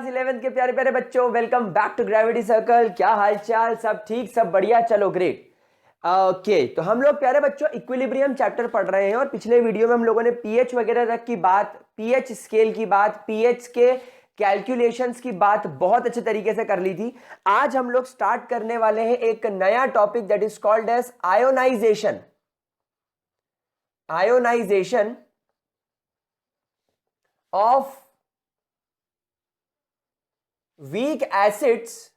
Class 11th के प्यारे प्यारे बच्चों, welcome back to gravity circle. क्या हाल चाल? सब ठीक, सब बढ़िया, चलो ग्रेट। ओके, तो हम लोग प्यारे बच्चों इक्विलिब्रियम चैप्टर पढ़ रहे हैं और पिछले वीडियो में हम लोगों ने पीएच वगैरह तक की बात, पीएच स्केल की बात, पीएच के कैलकुलेशंस की बात बहुत अच्छे तरीके से कर ली थी। आज हम लोग स्टार्ट करने वाले हैं एक नया topic that is called as ionization. Ionization of weak acids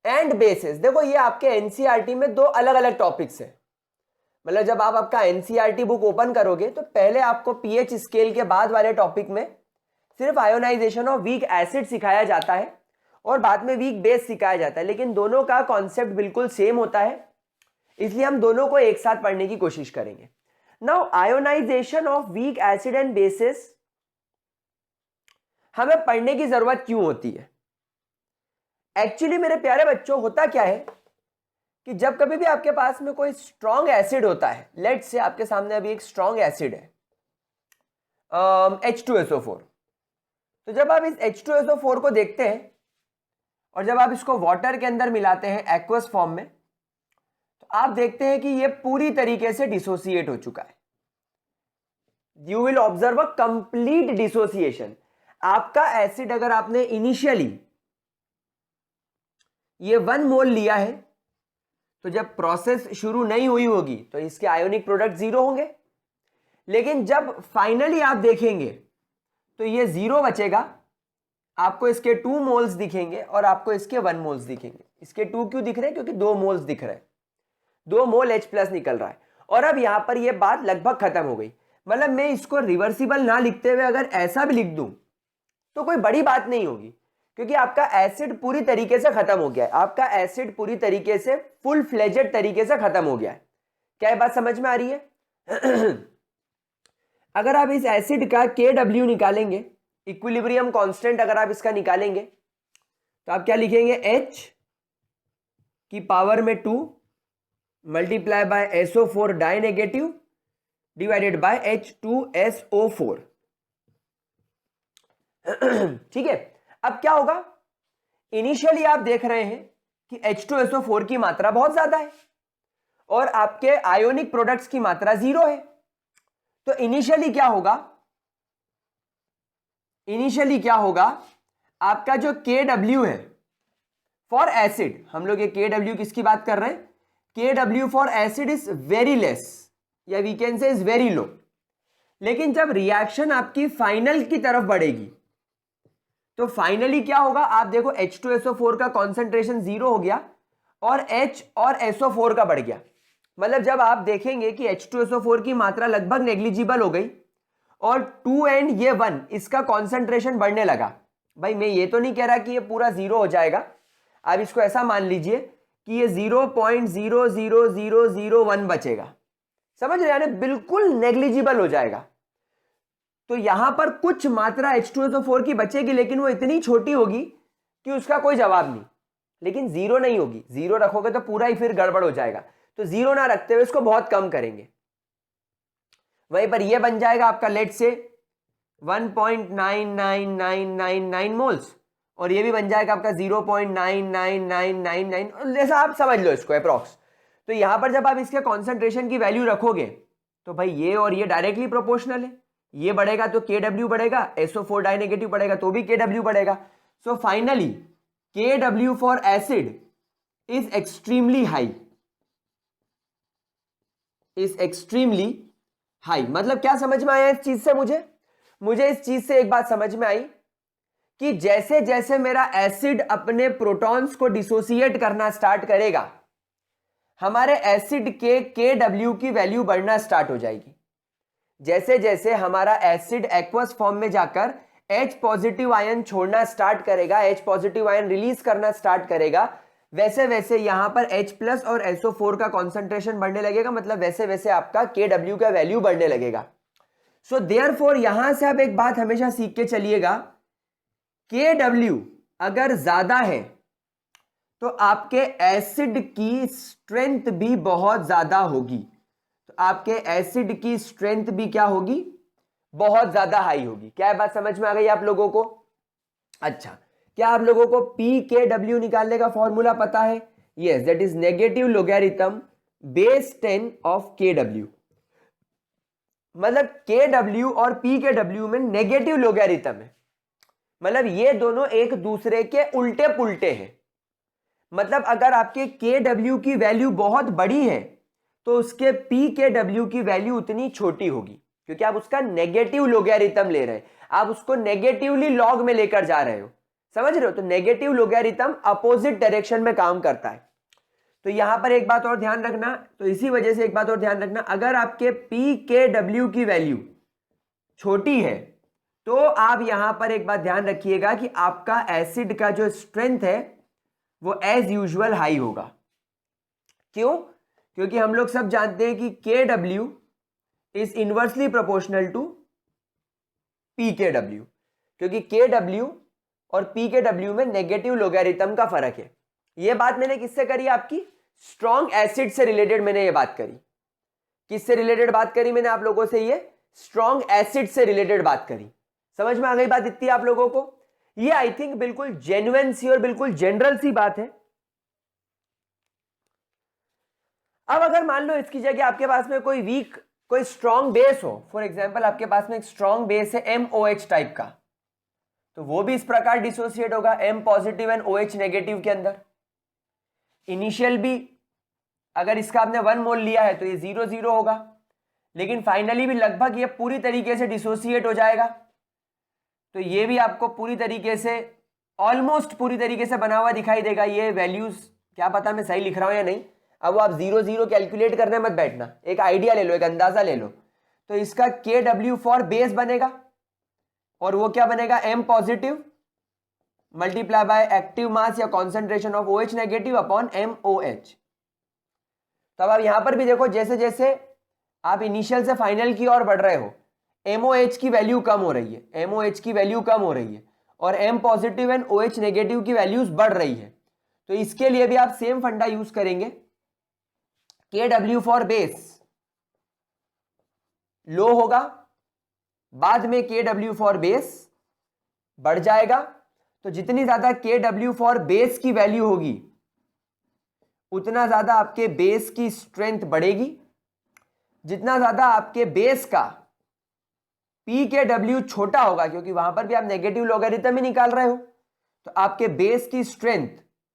and bases. देखो ये आपके एनसीईआरटी में दो अलग अलग टॉपिक्स हैं। मतलब जब आप आपका एनसीईआरटी बुक ओपन करोगे तो पहले आपको पीएच स्केल के बाद वाले टॉपिक में सिर्फ आयोनाइजेशन ऑफ वीक एसिड सिखाया जाता है और बाद में वीक बेस सिखाया जाता है, लेकिन दोनों का कॉन्सेप्ट बिल्कुल सेम होता है, इसलिए हम दोनों को एक साथ पढ़ने की कोशिश करेंगे। Now ionization of weak acid and bases हमें पढ़ने की जरूरत क्यों होती है? एक्चुअली मेरे प्यारे बच्चों, होता क्या है कि जब कभी भी आपके पास में कोई स्ट्रॉन्ग एसिड होता है, लेट्स से आपके सामने अभी एक स्ट्रॉन्ग एसिड है H2SO4, तो जब आप इस H2SO4 को देखते हैं और जब आप इसको वाटर के अंदर मिलाते हैं एक्वस फॉर्म में, तो आप देखते हैं कि ये पूरी तरीके से डिसोसिएट हो चुका है। You will observe a complete dissociation. आपका एसिड अगर आपने इनिशियली ये 1 मोल लिया है, तो जब प्रोसेस शुरू नहीं हुई होगी तो इसके आयोनिक प्रोडक्ट 0 होंगे, लेकिन जब फाइनली आप देखेंगे तो ये 0 बचेगा। आपको इसके 2 मोल्स दिखेंगे और आपको इसके 1 मोल्स दिखेंगे। इसके 2 क्यों दिख रहे हैं? क्योंकि 2 मोल्स दिख रहे हैं, 2 मोल H+ निकल रहा है। और अब यहां पर यह बात लगभग खत्म हो गई। मतलब मैं इसको रिवर्सिबल ना लिखते हुए अगर ऐसा भी लिख दूं तो कोई बड़ी बात नहीं होगी, क्योंकि आपका एसिड पूरी तरीके से खत्म हो गया है। आपका एसिड पूरी तरीके से फुल फ्लेजेड तरीके से खत्म हो गया है। क्या ये बात समझ में आ रही है? अगर आप इस एसिड का KW निकालेंगे, इक्विलिब्रियम कांस्टेंट अगर आप इसका निकालेंगे, तो आप क्या लिखेंगे? H की पावर में 2 multiply by SO4 die negative divided by H2SO4। ठीक है। अब क्या होगा? इनिशियली आप देख रहे हैं कि H2SO4 की मात्रा बहुत ज्यादा है और आपके आयोनिक प्रोडक्ट्स की मात्रा 0 है। तो इनिशियली क्या होगा? इनिशियली क्या होगा? आपका जो KW है फॉर एसिड, हम लोग ये KW किसकी बात कर रहे हैं? KW for acid is very less, या we can say is very low. लेकिन जब रिएक्शन आपकी फाइनल की तरफ बढ़ेगी तो फाइनली क्या होगा? आप देखो H2SO4 का कॉन्सेंट्रेशन 0 हो गया और H और SO4 का बढ़ गया। मतलब जब आप देखेंगे कि H2SO4 की मात्रा लगभग नेग्लिजिबल हो गई और 2 एंड ये 1, इसका कॉन्सेंट्रेशन बढ़ने लगा। भाई मैं ये तो नहीं कह रहा कि ये पूरा 0 हो जाएगा, आप इसको ऐसा मान लीजिए कि ये 0.00001 बचेगा। समझ रहे? यानी बिल्कुल नेग्लिजिबल हो जाएगा। तो यहां पर कुछ मात्रा H2SO4 की बचेगी, लेकिन वो इतनी छोटी होगी कि उसका कोई जवाब नहीं। लेकिन 0 नहीं होगी। 0 रखोगे तो पूरा ही फिर गड़बड़ हो जाएगा। तो 0 ना रखते हुए इसको बहुत कम करेंगे। वहीं पर ये बन जाएगा आपका लेट से 1.99999 मोल्स, और ये भी बन जाएगा आपका 0.99999, जैसा आप समझ लो इसको अप्रॉक्स। तो यहां पर जब आप इसके कॉन्सेंट्रेशन की वैल्यू रखोगे तो भाई ये और ये डायरेक्टली प्रोपोर्शनल है। ये बढ़ेगा तो KW बढ़ेगा, SO4 डाई नेगेटिव बढ़ेगा तो भी KW बढ़ेगा। So finally KW for acid is extremely high, is extremely high. मतलब क्या समझ में आया इस चीज से? मुझे इस चीज से एक बात समझ में आई कि जैसे जैसे मेरा एसिड अपने प्रोटॉन्स को डिसोसिएट करना स्टार्ट करेगा, हमारे एसिड के KW की वैल्यू बढ़ना स्टार्ट हो जाएगी। जैसे जैसे हमारा एसिड एक्वस फॉर्म में जाकर H पॉजिटिव आयन छोड़ना स्टार्ट करेगा, H पॉजिटिव आयन रिलीज करना स्टार्ट करेगा, वैसे वैसे यहां पर H+ और SO4 का कॉन्सेंट्रेशन बढ़ने लगेगा। मतलब वैसे वैसे आपका KW का वैल्यू बढ़ने लगेगा। सो देयरफॉर यहां से आप एक बात हमेशा सीख के चलिएगा, KW अगर ज्यादा है तो आपके एसिड की स्ट्रेंथ भी बहुत ज्यादा होगी। तो आपके एसिड की स्ट्रेंथ भी क्या होगी? बहुत ज्यादा हाई होगी। क्या बात समझ में आ गई आप लोगों को? अच्छा, क्या आप लोगों को पी के डब्ल्यू निकालने का फॉर्मूला पता है? Yes, that is negative logarithm base 10 of के डब्ल्यू। मतलब के डब्ल्यू और पी के डब्ल्यू में नेगेटिव लोगैरिथम है, मतलब ये दोनों एक दूसरे के उल्टे पुल्टे हैं। मतलब अगर आपके के डब्ल्यू की वैल्यू बहुत बड़ी है तो उसके पी के डब्ल्यू की वैल्यू उतनी छोटी होगी, क्योंकि आप उसका नेगेटिव लोगैरिथम ले रहे हैं, आप उसको नेगेटिवली लॉग में लेकर जा रहे हो, समझ रहे हो? तो नेगेटिव लोगैरिथम अपोजिट डायरेक्शन में काम करता है। तो यहां पर एक बात और ध्यान रखना, तो इसी वजह से एक बात और ध्यान रखना, अगर आपके पी के डब्ल्यू की वैल्यू छोटी है तो आप यहां पर एक बात ध्यान रखिएगा कि आपका एसिड का जो स्ट्रेंथ है वो एज यूजुअल हाई होगा। क्यों? क्योंकि हम लोग सब जानते हैं कि K W is inversely proportional to P K W, क्योंकि के डब्ल्यू और पी के डब्ल्यू में नेगेटिव लोगैरिथम का फर्क है। यह बात मैंने किससे करी? आपकी स्ट्रॉन्ग एसिड से रिलेटेड मैंने ये बात करी। किससे रिलेटेड बात करी मैंने आप लोगों से? ये स्ट्रॉन्ग एसिड से रिलेटेड बात करी। समझ में आ गई बात इतनी आप लोगों को? ये आई थिंक बिल्कुल जेन्युइन सी और बिल्कुल जनरल सी बात है। अब अगर मान लो इसकी जगह आपके पास में कोई स्ट्रॉन्ग बेस हो, फॉर एग्जांपल आपके पास में एक स्ट्रॉन्ग बेस है MOH टाइप का, तो वो भी इस प्रकार डिसोसिएट होगा M positive and OH negative के अंदर। इनिशियल भी अगर इसका आपने 1 मोल लिया है तो ये 0 0 होगा, लेकिन फाइनली भी लगभग ये पूरी तरीके से डिसोसिएट हो जाएगा। तो ये भी आपको पूरी तरीके से ऑलमोस्ट पूरी तरीके से बना हुआ दिखाई देगा। ये वैल्यूज क्या पता मैं सही लिख रहा हूं या नहीं, अब आप 0 0 कैलकुलेट करने मत बैठना, एक आइडिया ले लो, एक अंदाजा ले लो। तो इसका के डब्ल्यू फॉर बेस बनेगा और वो क्या बनेगा? M positive multiply by active mass या concentration of OH negative upon MOH। तब आप यहां पर भी देखो, जैसे जैसे आप इनिशियल से फाइनल की ओर बढ़ रहे हो MOH की वैल्यू कम हो रही है, MOH की वैल्यू कम हो रही है और M positive and OH negative की वैल्यूज बढ़ रही है। तो इसके लिए भी आप सेम फंडा यूज करेंगे, के डब्ल्यू फॉर बेस लो होगा, बाद में के डब्ल्यू फॉर बेस बढ़ जाएगा। तो जितनी ज्यादा के डब्ल्यू फॉर बेस की वैल्यू होगी उतना ज्यादा आपके बेस की स्ट्रेंथ बढ़ेगी। जितना ज्यादा आपके बेस का पी के डब्ल्यू छोटा होगा, क्योंकि वहां पर भी आप नेगेटिव लोगैरिथम ही निकाल रहे हो, तो आपके बेस की स्ट्रेंथ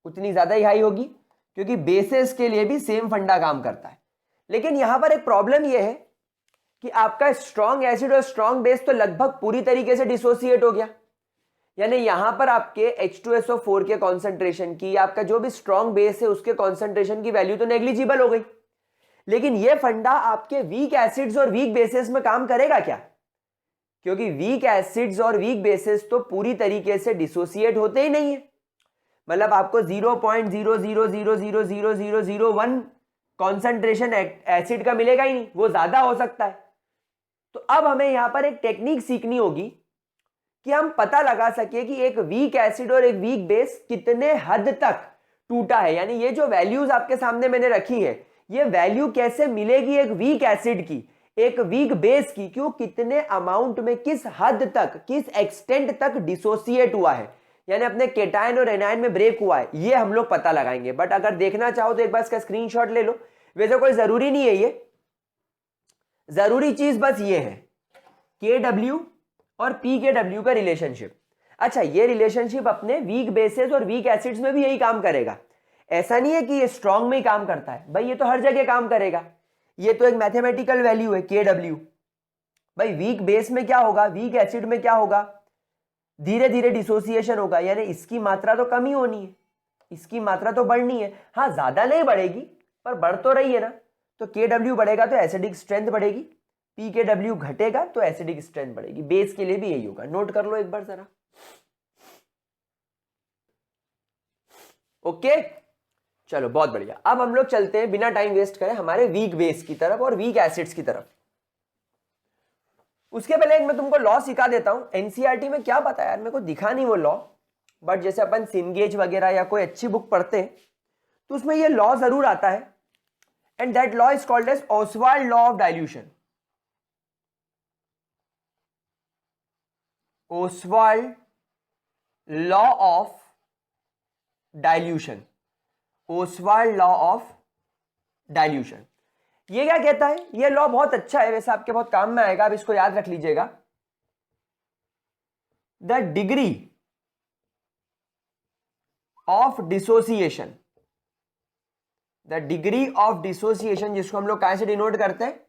उतनी ज्यादा ही हाई होगी, क्योंकि बेसेस के लिए भी सेम फंडा काम करता है। लेकिन यहां पर एक प्रॉब्लम यह है कि आपका स्ट्रॉन्ग एसिड और स्ट्रॉन्ग बेस तो लगभग पूरी तरीके से डिसोसिएट हो गया, यानी यहां पर आपके H2SO4 के कॉन्सेंट्रेशन की, आपका जो भी स्ट्रॉन्ग बेस है उसके कॉन्सेंट्रेशन की वैल्यू तो नेग्लिजिबल हो गई। लेकिन यह फंडा आपके वीक एसिड्स और वीक बेसिस में काम करेगा क्या? क्योंकि वीक एसिड्स और वीक बेसिस तो पूरी तरीके से डिसोसिएट होते ही नहीं है। मतलब आपको 0.00000001 कॉन्सेंट्रेशन एसिड का मिलेगा ही नहीं, वो ज्यादा हो सकता है। तो अब हमें यहां पर एक टेक्निक सीखनी होगी कि हम पता लगा सके कि एक वीक एसिड और एक वीक बेस कितने हद तक टूटा है। यानी ये जो वैल्यूज आपके सामने मैंने रखी है, ये वैल्यू कैसे मिलेगी एक वीक एसिड की, एक वीक बेस की, क्यों, कितने अमाउंट में, किस हद तक, किस एक्सटेंट तक डिसोसिएट हुआ है, यानी अपने केटायन और एनायन में ब्रेक हुआ है, ये हम लोग पता लगाएंगे। बट अगर देखना चाहो तो एक बार इसका स्क्रीनशॉट ले लो। वैसे कोई जरूरी नहीं है, ये जरूरी चीज बस ये है के डब्ल्यू और पी के डब्ल्यू का रिलेशनशिप। अच्छा, ये रिलेशनशिप अपने वीक बेसिस और वीक एसिड्स में भी यही काम करेगा। ऐसा नहीं है कि ये स्ट्रॉन्ग में ही काम करता है, भाई ये तो हर जगह काम करेगा। ये तो एक मैथमेटिकल वैल्यू है के डब्ल्यू। भाई वीक बेस में क्या होगा, वीक एसिड में क्या होगा, धीरे धीरे डिसोसिएशन होगा, यानी इसकी मात्रा तो कम ही होनी है, इसकी मात्रा तो बढ़नी है। हाँ, ज्यादा नहीं बढ़ेगी पर बढ़ तो रही है ना। तो के डब्ल्यू बढ़ेगा तो एसिडिक स्ट्रेंथ बढ़ेगी, पी के डब्ल्यू घटेगा तो एसिडिक स्ट्रेंथ बढ़ेगी। बेस के लिए भी यही होगा, नोट कर लो एक बार जरा। ओके, चलो बहुत बढ़िया। अब हम लोग चलते हैं बिना टाइम वेस्ट करे हमारे वीक बेस की तरफ और वीक एसिड्स की तरफ। उसके पहले मैं तुमको लॉ सिखा देता हूं। एनसीईआरटी में क्या पता यार, मेरे को दिखा नहीं वो लॉ, बट जैसे अपन सिनगेज वगैरह या कोई अच्छी बुक पढ़ते हैं तो उसमें ये लॉ जरूर आता है, and that law is called as Ostwald law of dilution. Ostwald law of dilution, Ostwald law of dilution. ये क्या कहता है? ये लॉ बहुत अच्छा है, वैसे आपके बहुत काम में आएगा, अब इसको याद रख लीजिएगा। The degree of dissociation, the degree of dissociation, जिसको हम लोग कहां से डिनोट करते हैं?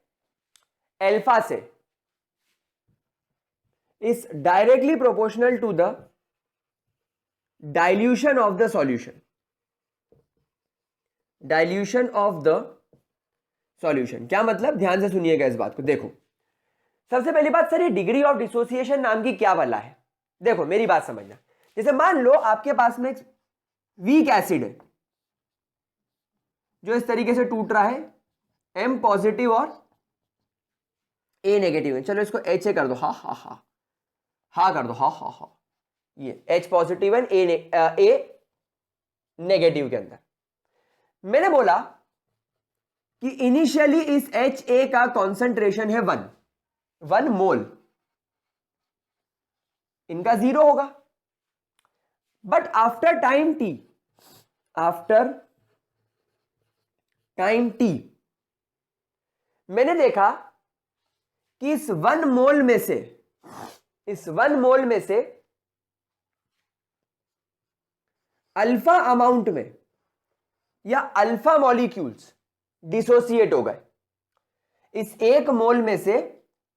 एल्फा से, is directly proportional to the dilution of the solution, dilution of the solution. क्या मतलब? ध्यान से सुनिएगा इस बात को। देखो, सबसे पहली बात सर, ये डिग्री ऑफ डिसोसिएशन नाम की क्या वाला है? देखो मेरी बात समझना, जैसे मान लो आपके पास में वीक एसिड है जो इस तरीके से टूट रहा है, M पॉजिटिव और A नेगेटिव है। चलो इसको H कर दो, हा हा हा, हा कर दो, हा हा हा, ये H पॉजिटिव है, A नेगेटिव के अंदर। मैंने बोला कि इनिशियली इस HA का कॉन्सेंट्रेशन है 1 मोल, इनका 0 होगा, but after time T, after time T मैंने देखा कि इस 1 मोल में से, इस 1 मोल में से अल्फा अमाउंट में या अल्फा मॉलिक्यूल्स डिसोसिएट हो गए। इस 1 मोल में से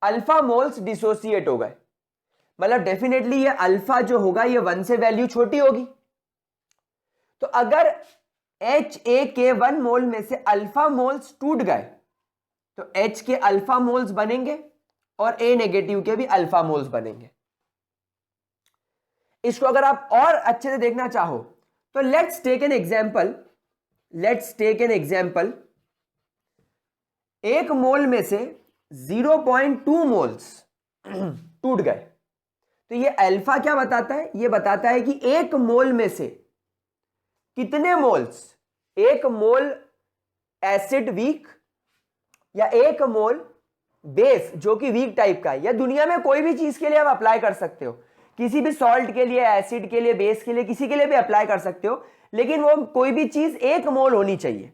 अल्फा मोल्स डिसोसिएट हो गए, मतलब डेफिनेटली ये अल्फा जो होगा ये 1 से वैल्यू छोटी होगी। तो अगर HA के 1 मोल में से अल्फा मोल्स टूट गए तो H के अल्फा मोल्स बनेंगे और A नेगेटिव के भी अल्फा मोल्स बनेंगे। इसको अगर आप और अच्छे से देखना चाहो तो let's take an example, let's take an example, 1 mole में से 0.2 मोल्स टूट गए, तो ये अल्फा क्या बताता है? ये बताता है कि 1 मोल में से कितने मोल्स, 1 मोल एसिड वीक या 1 मोल बेस जो कि वीक टाइप का है, या दुनिया में कोई भी चीज के लिए आप अप्लाई कर सकते हो, किसी भी सॉल्ट के लिए, एसिड के लिए, बेस के लिए, किसी के लिए भी अप्लाई कर सकते हो, लेकिन वो कोई भी चीज 1 मोल होनी चाहिए।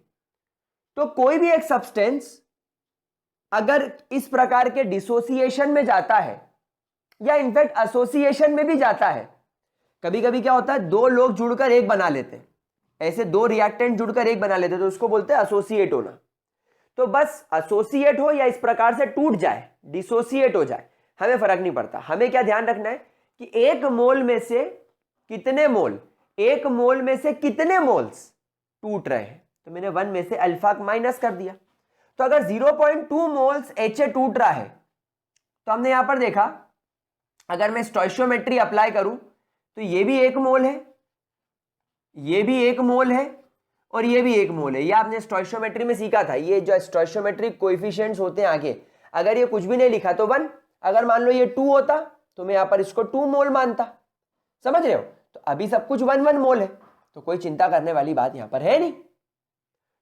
तो कोई भी एक सब्सटेंस अगर इस प्रकार के डिसोसिएशन में जाता है या इनफैक्ट एसोसिएशन में भी जाता है, कभी कभी क्या होता है 2 लोग जुड़कर एक बना लेते हैं, ऐसे 2 रिएक्टेंट जुड़कर एक बना लेते हैं, तो उसको बोलते हैं एसोसिएट होना। तो बस एसोसिएट हो या इस प्रकार से टूट जाए, डिसोसिएट हो जाए, हमें फर्क नहीं पड़ता। हमें क्या ध्यान रखना है कि 1 मोल में से कितने मोल, 1 मोल में से कितने मोल्स टूट रहे हैं। तो मैंने 1 में से अल्फा माइनस कर दिया, तो अगर 0.2 मोल्स HA टूट रहा है तो हमने यहां पर देखा, अगर मैं स्टोइशियोमेट्री अप्लाई करूं तो ये भी 1 मोल है, ये भी 1 मोल है और ये भी 1 मोल है। ये आपने स्टोइशियोमेट्री में सीखा था, ये जो स्टोइशियोमेट्रिक कोएफिशिएंट्स होते हैं आगे, अगर ये कुछ भी नहीं लिखा तो 1, अगर मान लो ये 2 होता तो मैं यहां पर इसको 2 मोल मानता। समझ रहे हो? तो अभी सब कुछ 1 मोल है, तो कोई चिंता करने वाली बात यहां पर है नहीं।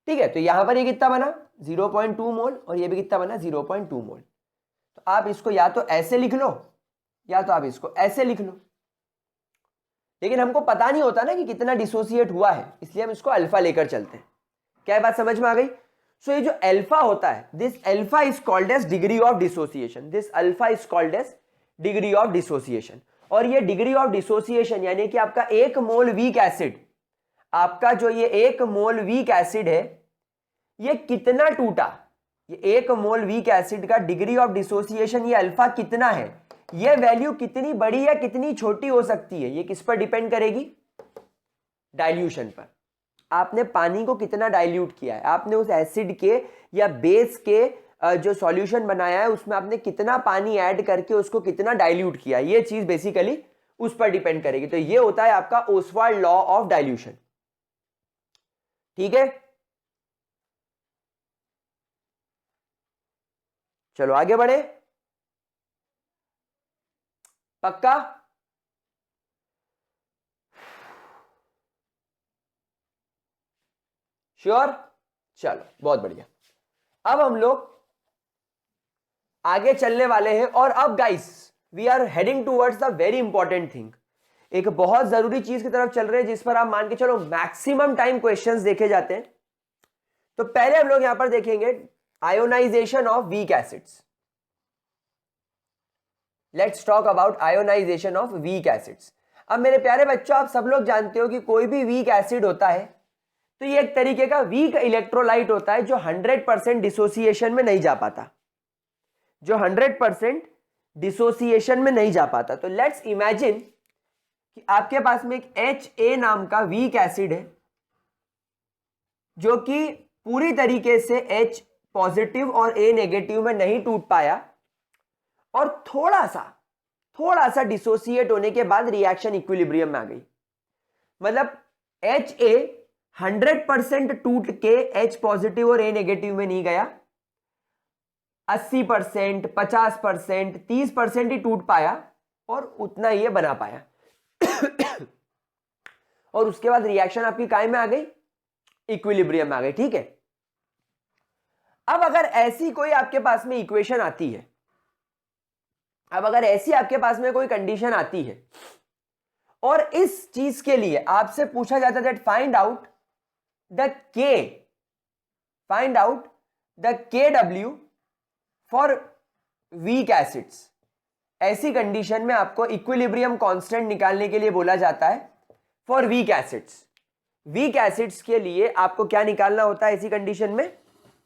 ठीक है, तो यहां पर ये कितना बना 0.2 मोल और ये भी कितना बना 0.2 मोल। तो आप इसको या तो ऐसे लिख लो या तो आप इसको ऐसे लिख लो, लेकिन हमको पता नहीं होता ना कि कितना डिसोसिएट हुआ है, इसलिए हम इसको अल्फा लेकर चलते हैं। क्या बात समझ में आ गई? सो ये जो अल्फा होता है, this alpha is called as degree of dissociation, this alpha is called as degree of dissociation. और ये डिग्री ऑफ डिसोसिएशन यानी कि आपका 1 मोल वीक एसिड, आपका जो ये 1 मोल वीक एसिड है ये कितना टूटा, ये 1 मोल वीक एसिड का डिग्री ऑफ डिसोसिएशन ये अल्फा कितना है, ये वैल्यू कितनी बड़ी या कितनी छोटी हो सकती है, ये किस पर डिपेंड करेगी? डाइल्यूशन पर। आपने पानी को कितना डाइल्यूट किया है, आपने उस एसिड के या बेस के जो सॉल्यूशन बनाया है उसमें आपने कितना पानी ऐड करके उसको कितना डाइल्यूट किया, ये चीज बेसिकली उस पर डिपेंड करेगी। तो ये होता है आपका ओसवाल्ड लॉ ऑफ डाइल्यूशन। ठीक है, चलो आगे बढ़े। पक्का? श्योर? चलो बहुत बढ़िया। अब हम लोग आगे चलने वाले हैं और अब guys we are heading towards the very important thing. एक बहुत जरूरी चीज की तरफ चल रहे हैं जिस पर आप मान के चलो मैक्सिमम टाइम क्वेश्चंस देखे जाते हैं। तो पहले हम लोग यहां पर देखेंगे ionization of weak acids. Let's talk about ionization of weak acids. अब मेरे प्यारे बच्चों, आप सब लोग जानते हो कि कोई भी वीक एसिड होता है तो ये एक तरीके का वीक इलेक्ट्रोलाइट होता है जो 100% डिसोसिएशन में नहीं जा पाता, जो 100% डिसोसिएशन में नहीं जा पाता। तो लेट्स इमेजिन कि आपके पास में एक HA नाम का वीक एसिड है जो कि पूरी तरीके से H पॉजिटिव और A नेगेटिव में नहीं टूट पाया और थोड़ा सा डिसोसिएट होने के बाद रिएक्शन इक्विलिब्रियम में आ गई। मतलब HA 100% टूट के H पॉजिटिव और A नेगेटिव में नहीं गया, 80%, 50%, 30% ही टूट पाया और उतना ही बना पाया और उसके बाद रिएक्शन आपकी काय में आ गई, इक्विलिब्रियम में आ गई। ठीक है, अब अगर ऐसी कोई आपके पास में इक्वेशन आती है, अब अगर ऐसी आपके पास में कोई कंडीशन आती है और इस चीज के लिए आपसे पूछा जाता है that find out the KW for weak acids, ऐसी कंडीशन में आपको इक्विलिब्रियम कांस्टेंट निकालने के लिए बोला जाता है for weak acids. Weak acids के लिए आपको क्या निकालना होता है ऐसी कंडीशन में,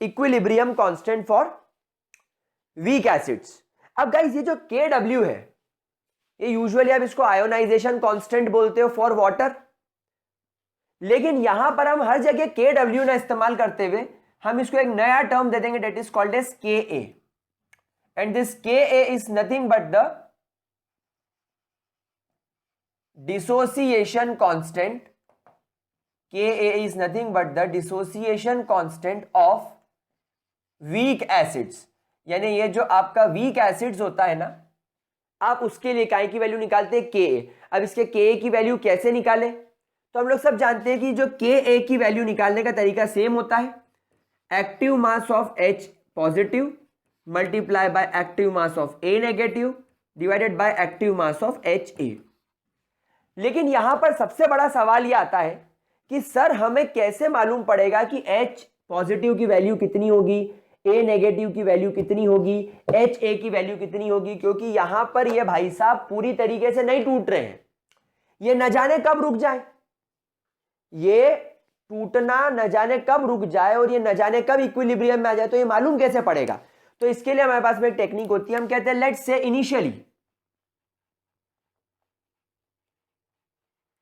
equilibrium constant for week acids. अब गाइस ये जो KW है ये यूजुअली आप इसको आयोनाइजेशन कांस्टेंट बोलते हो फॉर वाटर, लेकिन यहां पर हम हर जगह KW ना इस्तेमाल करते हुए हम इसको एक नया टर्म दे देंगे that is called as KA, and this KA is nothing but the dissociation constant. KA is nothing but the dissociation constant of weak acids, यानी ये जो आपका वीक एसिड्स होता है ना, आप उसके लिए काय की वैल्यू निकालते हैं KA। अब इसके KA की वैल्यू कैसे निकालें, तो हम लोग सब जानते हैं कि जो KA की वैल्यू निकालने का तरीका सेम होता है, active mass of H positive multiply by active mass of A negative divided by active mass of HA। लेकिन यहां पर सबसे बड़ा सवाल यह आता है कि सर हमें कैसे मालूम पड़ेगा कि H पॉजिटिव की वैल्यू कितनी होगी, A नेगेटिव की वैल्यू कितनी होगी, HA की वैल्यू कितनी होगी, क्योंकि यहां पर ये भाई साहब पूरी तरीके से नहीं टूट रहे हैं, ये न जाने कब रुक जाए, ये टूटना न जाने कब रुक जाए और ये न जाने कब इक्विलिब्रियम में आ जाए, तो ये मालूम कैसे पड़ेगा। तो इसके लिए हमारे पास में एक टेक्निक होती है, हम कहते हैं लेट्स से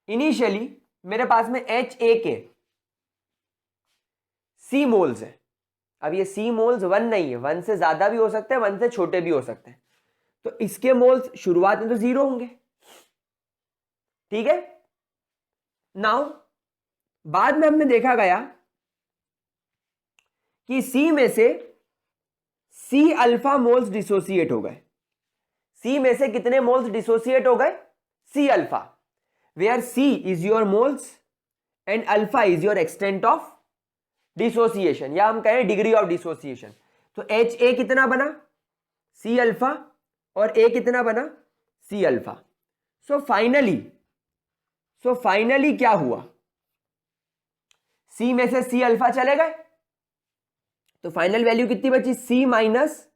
इनिशियली मेरे पास में HA के C मोल्स है। अब ये C मोल्स 1 नहीं है, 1 से ज्यादा भी हो सकते हैं, 1 से छोटे भी हो सकते हैं, तो इसके मोल्स शुरुआत में तो 0 होंगे। ठीक है, नाउ बाद में हमने देखा गया कि C में से C अल्फा मोल्स डिसोसिएट हो गए। C में से कितने मोल्स डिसोसिएट हो गए, C alpha, where C is your moles and alpha is your extent of dissociation, या हम कहें डिग्री ऑफ डिसोसिएशन। तो HA कितना बना, C अल्फा, और A कितना बना, C अल्फा। सो फाइनली क्या हुआ, C में से C अल्फा चले गए, तो फाइनल वैल्यू कितनी बची, C माइनस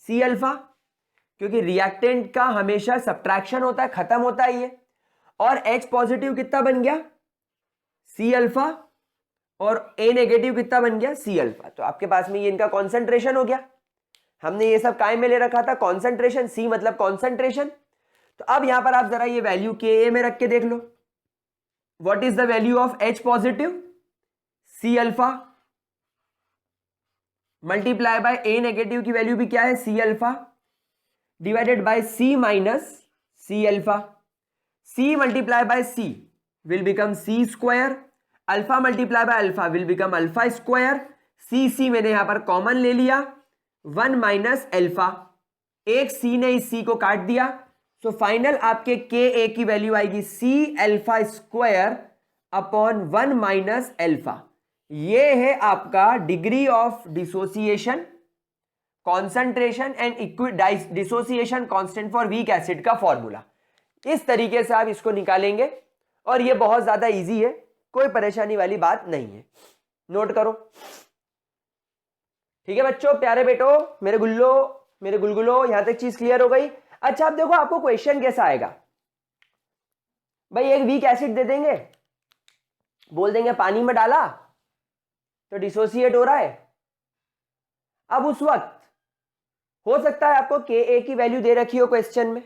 C अल्फा, क्योंकि रिएक्टेंट का हमेशा सब्ट्रैक्शन होता है, खत्म होता है ये, और H पॉजिटिव कितना बन गया, C अल्फा, और A नेगेटिव कितना बन गया, C अल्फा। तो आपके पास में ये इनका कॉन्सेंट्रेशन हो गया। हमने ये सब काय में ले रखा था, कॉन्सेंट्रेशन, C मतलब कॉन्सेंट्रेशन। तो अब यहां पर आप जरा ये वैल्यू KA में रख के देख लो, what is the value of H positive, C alpha, multiply by A negative की वैल्यू भी क्या है, C alpha, divided by C minus C alpha. C multiply by C will become C square, alpha multiply by alpha will become alpha square, C मैंने यहां पर common ले लिया, 1 minus alpha, एक C ने इस C को काट दिया, सो फाइनल आपके KA की वैल्यू आएगी C alpha square upon 1 minus alpha. ये है आपका degree of dissociation, concentration and dissociation constant for weak acid का फॉर्मूला। इस तरीके से आप इसको निकालेंगे और ये बहुत ज्यादा इजी है, कोई परेशानी वाली बात नहीं है। नोट करो, ठीक है बच्चों, प्यारे बेटो, मेरे गुल्लो, मेरे गुलगुलो, यहां तक चीज क्लियर हो गई। अच्छा अब देखो आपको क्वेश्चन कैसा आएगा भाई, एक वीक एसिड दे देंगे, बोल देंगे पानी में डाला तो डिसोसिएट हो रहा है। अब उस वक्त हो सकता है आपको के ए की वैल्यू दे रखी हो क्वेश्चन में,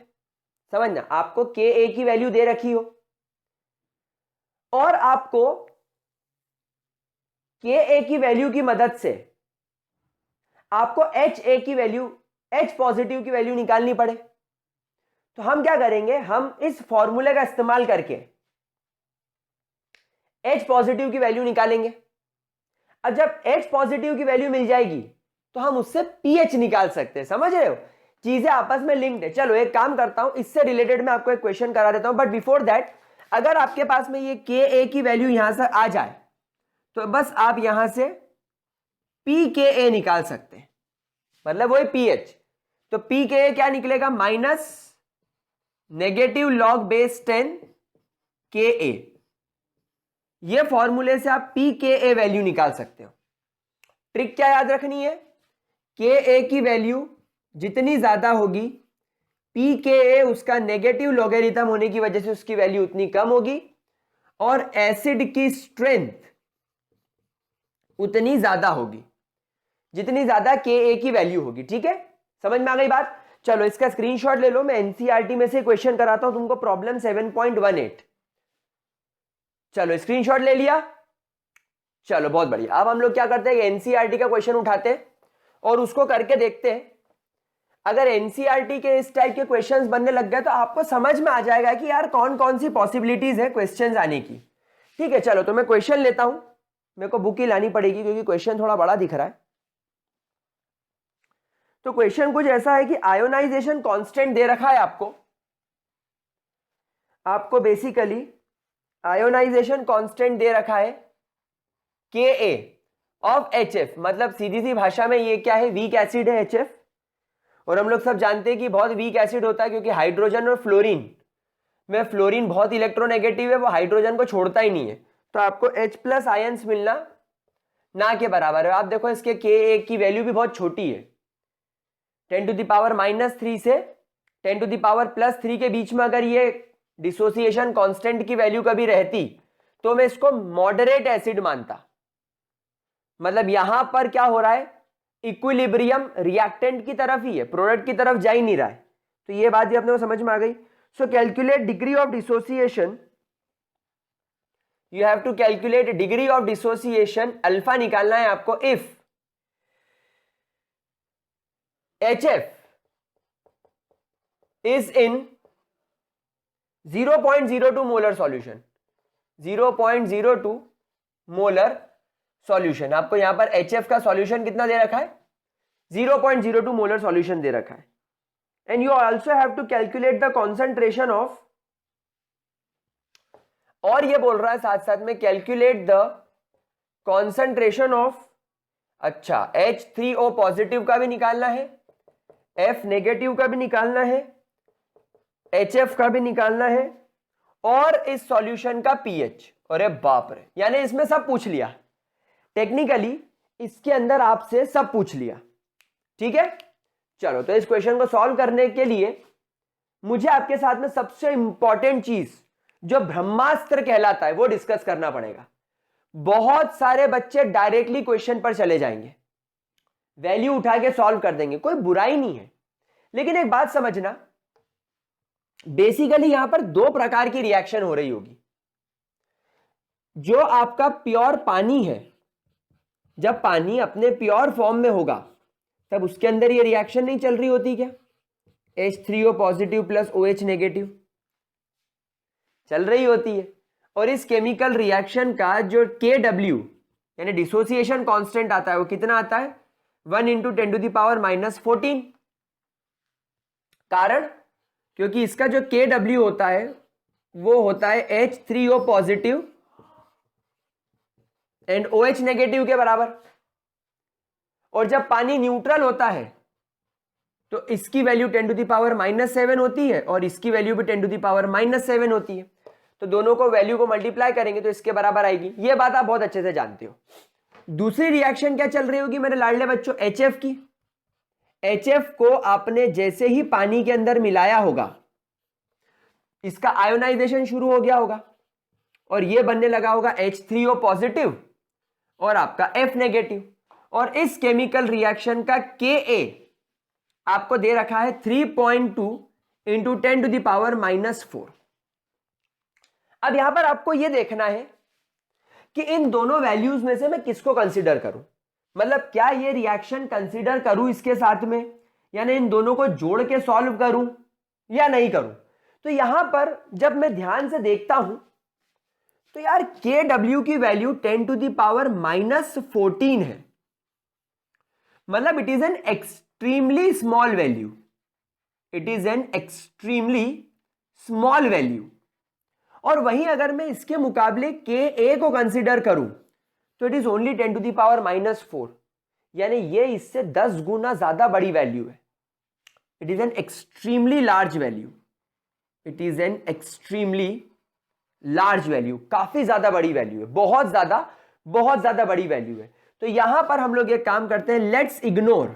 समझना, आपको के ए की वैल्यू दे रखी हो और आपको के ए की वैल्यू की मदद से आपको एच ए की वैल्यू, एच पॉजिटिव की वैल्यू निकालनी पड़े। तो हम क्या करेंगे, हम इस फॉर्मूले का इस्तेमाल करके एच पॉजिटिव की वैल्यू निकालेंगे। अब जब एच पॉजिटिव की वैल्यू मिल जाएगी तो हम उससे पीएच निकाल सकते हैं, समझ रहे हो, चीजें आपस में लिंक्ड है। चलो एक काम करता हूं, इससे रिलेटेड मैं आपको एक क्वेश्चन करा देता हूं, बट बिफोर दैट अगर आपके पास में ये के ए की वैल्यू यहां से आ जाए तो बस आप यहां से पी के ए निकाल सकते हैं, मतलब वही पीएच। तो पी के ए क्या निकलेगा, माइनस नेगेटिव लॉग बेस 10 के ए। ये फॉर्मूले से आप पी के ए वैल्यू निकाल सकते हो। ट्रिक क्या याद रखनी है, के ए की वैल्यू जितनी ज्यादा होगी, पी के ए उसका नेगेटिव लॉगरिथम होने की वजह से उसकी वैल्यू उतनी कम होगी और एसिड की स्ट्रेंथ उतनी ज्यादा होगी जितनी ज्यादा के ए की वैल्यू होगी। ठीक है, समझ में आ गई बात। चलो इसका स्क्रीनशॉट ले लो, मैं एनसीईआरटी में से क्वेश्चन कराता हूं तुमको, प्रॉब्लम 7.18। चलो स्क्रीनशॉट ले लिया, चलो बहुत बढ़िया। अब हम लोग क्या करते हैं, एनसीईआरटी का क्वेश्चन उठाते हैं और उसको करके देखते हैं। अगर एनसीईआरटी के इस टाइप के क्वेश्चंस बनने लग गए तो आपको समझ में आ जाएगा कि यार कौन कौन सी पॉसिबिलिटीज है क्वेश्चंस आने की। ठीक है, चलो तो मैं क्वेश्चन लेता हूं, मेरे को बुक ही लानी पड़ेगी क्योंकि क्वेश्चन थोड़ा बड़ा दिख रहा है। तो क्वेश्चन कुछ ऐसा है कि आयोनाइजेशन कांस्टेंट दे रखा है आपको बेसिकली आयोनाइजेशन कांस्टेंट दे रखा है के ए ऑफ एच एफ, मतलब सीधी सी भाषा में ये क्या है, वीक एसिड है एच एफ। और हम लोग सब जानते हैं कि बहुत वीक एसिड होता है क्योंकि हाइड्रोजन और फ्लोरीन में, फ्लोरीन बहुत इलेक्ट्रोनेगेटिव है, वो हाइड्रोजन को छोड़ता ही नहीं है, तो आपको H प्लस आयंस मिलना ना के बराबर है। आप देखो इसके के ए की वैल्यू भी बहुत छोटी है, 10⁻³ से 10⁻+3 के बीच में अगर ये डिसोसिएशन कांस्टेंट की वैल्यू कभी रहती तो मैं इसको मॉडरेट एसिड मानता। मतलब यहां पर क्या हो रहा है, इक्विलिब्रियम रिएक्टेंट की तरफ ही है, प्रोडक्ट की तरफ जा ही नहीं रहा है। तो ये बात भी अपने को समझ में आ गई। So calculate degree of dissociation, you have to calculate degree of dissociation, alpha निकालना है आपको if HF is in 0.02 molar solution, 0.02 molar solution. आपको यहां पर HF का सॉल्यूशन कितना दे रखा है, 0.02 मोलर सॉल्यूशन दे रखा है। And you also have to calculate the concentration of, और ये बोल रहा है साथ साथ में कैलकुलेट द कॉन्सेंट्रेशन ऑफ, अच्छा H3O पॉजिटिव का भी निकालना है, F नेगेटिव का भी निकालना है, HF का भी निकालना है, और इस सॉल्यूशन का पीएच। अरे बाप रे, यानी इसमें सब पूछ लिया, टेक्निकली इसके अंदर आपसे सब पूछ लिया। ठीक है, चलो तो इस क्वेश्चन को सॉल्व करने के लिए मुझे आपके साथ में सबसे इंपॉर्टेंट चीज जो ब्रह्मास्त्र कहलाता है वो डिस्कस करना पड़ेगा। बहुत सारे बच्चे डायरेक्टली क्वेश्चन पर चले जाएंगे, वैल्यू उठा के सॉल्व कर देंगे, कोई बुराई नहीं है, लेकिन एक बात समझना, बेसिकली यहां पर दो प्रकार की रिएक्शन हो रही होगी। जो आपका प्योर पानी है, जब पानी अपने प्योर फॉर्म में होगा तब उसके अंदर ये रिएक्शन नहीं चल रही होती क्या, H3O positive plus OH negative चल रही होती है। और इस केमिकल रिएक्शन का जो KW यानी डिसोसिएशन कांस्टेंट आता है वो कितना आता है, 1 × 10⁻⁻14। कारण, क्योंकि इसका जो KW होता है वो होता है H3O positive and OH negative के बराबर। और जब पानी न्यूट्रल होता है तो इसकी वैल्यू 10 टू द पावर -7 होती है और इसकी वैल्यू भी 10 टू द पावर -7 होती है। तो दोनों को वैल्यू को मल्टीप्लाई करेंगे तो इसके बराबर आएगी। ये बात आप बहुत अच्छे से जानते हो। दूसरी रिएक्शन क्या चल रही होगी मेरे लाडले बच्चों, HF की। HF को आपने जैसे ही पानी के अंदर मिलाया होगा, इसका आयोनाइजेशन शुरू हो गया होगा और ये बनने लगा होगा H3O पॉजिटिव और आपका F नेगेटिव। और इस केमिकल रिएक्शन का Ka आपको दे रखा है 3.2 इंटू 10 टू द पावर -4। अब यहां पर आपको यह देखना है कि इन दोनों वैल्यूज में से मैं किसको कंसीडर करूं, मतलब क्या ये रिएक्शन कंसीडर करूं इसके साथ में, यानी इन दोनों को जोड़ के सॉल्व करूं या नहीं करूं। तो यहां पर जब मैं ध्यान से देखता हूं तो यार Kw की वैल्यू 10 टू द पावर -14 है, मतलब it is an extremely small value, it is an extremely small value. और वहीं अगर मैं इसके मुकाबले Ka को कंसीडर करूं तो it is only 10 to the power -4, यानी ये इससे 10 गुना ज्यादा बड़ी वैल्यू है। It is an extremely large value, it is an extremely large value, काफी ज्यादा बड़ी वैल्यू है, बहुत ज्यादा बड़ी वैल्यू है। तो यहां पर हम लोग एक काम करते हैं, लेट्स इग्नोर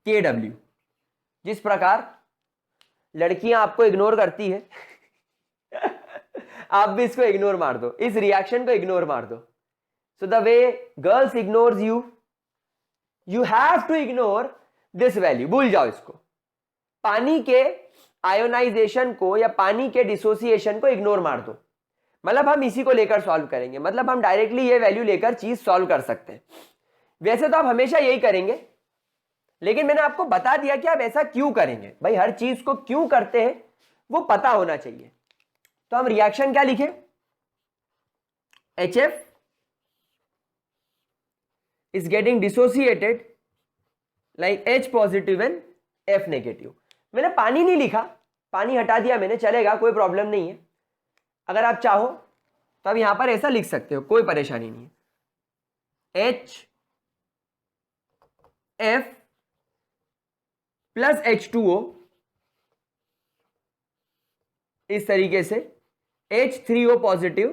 Kw। जिस प्रकार लड़कियां आपको इग्नोर करती है आप भी इसको इग्नोर मार दो, इस रिएक्शन को इग्नोर मार दो। So the way girls ignores you, you have to ignore this value, भूल जाओ इसको। पानी के आयोनाइजेशन को या पानी के डिसोसिएशन को इग्नोर मार दो, मतलब हम इसी को लेकर सॉल्व करेंगे, मतलब हम डायरेक्टली ये वैल्यू लेकर चीज सॉल्व कर सकते हैं। वैसे तो आप हमेशा यही करेंगे, लेकिन मैंने आपको बता दिया कि आप ऐसा क्यों करेंगे। भाई हर चीज को क्यों करते हैं वो पता होना चाहिए। तो हम रिएक्शन क्या लिखे, HF is getting dissociated like H positive and F negative। मैंने पानी नहीं लिखा, पानी हटा दिया मैंने, चलेगा, कोई प्रॉब्लम नहीं है। अगर आप चाहो तो आप यहां पर ऐसा लिख सकते हो, कोई परेशानी नहीं है। HF प्लस H2O इस तरीके से H3O positive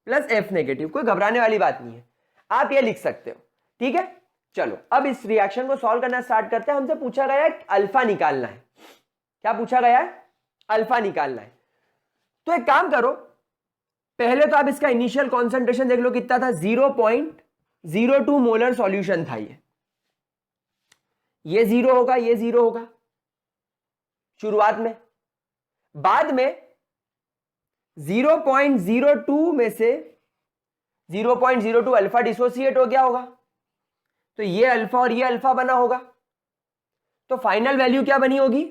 plus F negative, कोई घबराने वाली बात नहीं है, आप ये लिख सकते हो, ठीक है। चलो अब इस रिएक्शन को सॉल्व करना स्टार्ट करते हैं। हमसे पूछा गया है अल्फा निकालना है। क्या पूछा गया है? अल्फा निकालना है। तो एक काम करो, पहले तो आप इसका इनिशियल कॉन्सेंट्रेशन देख लो कितना था, 0.02 मोलर सॉल्यूशन था। ये 0 होगा, ये 0 होगा शुरुआत में। बाद में 0.02 में से 0.02 अल्फा डिसोसिएट हो गया होगा, तो ये अल्फा और ये अल्फा बना होगा। तो फाइनल वैल्यू क्या बनी होगी?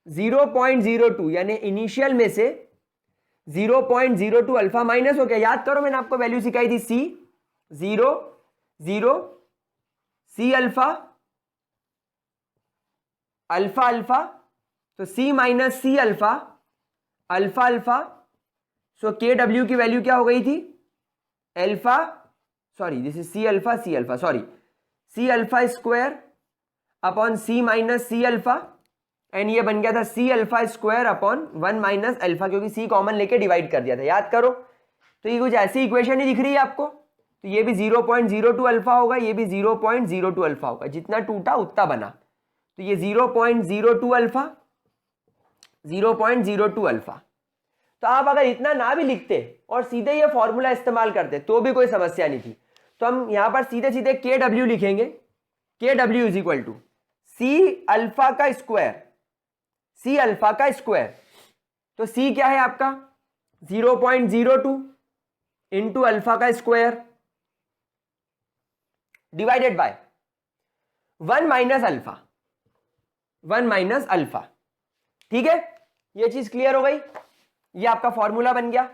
0.02, यानी इनिशियल में से 0.02 अल्फा माइनस हो गया। याद करो मैंने आपको वैल्यू सिखाई थी, C 0 0 C alpha alpha alpha, तो C minus C alpha alpha alpha. So KW की वैल्यू क्या हो गई थी? Alpha, sorry this is C alpha sorry, C alpha square upon C minus C alpha, and ये बन गया था C alpha square upon 1 minus alpha, क्योंकि C कॉमन लेके डिवाइड कर दिया था, याद करो। तो ये कुछ ऐसी इक्वेशन ही दिख रही है आपको। तो ये भी 0.02 अल्फा होगा, ये भी 0.02 अल्फा होगा, जितना टूटा उतना बना। तो ये 0.02 अल्फा 0.02 अल्फा। तो आप अगर इतना ना भी लिखते और सीधे ये फॉर्मूला इस्तेमाल करते तो भी कोई समस्या नहीं थी। तो हम यहां पर सीधे सीधे KW लिखेंगे, KW is equal to C alpha का स्क्वायर, C अल्फा का स्क्वायर। तो C क्या है आपका? 0.02 इंटू अल्फा का square divided by 1 minus alpha, 1 minus alpha. ठीक है, ये चीज क्लियर हो गई। ये आपका फॉर्मूला बन गया।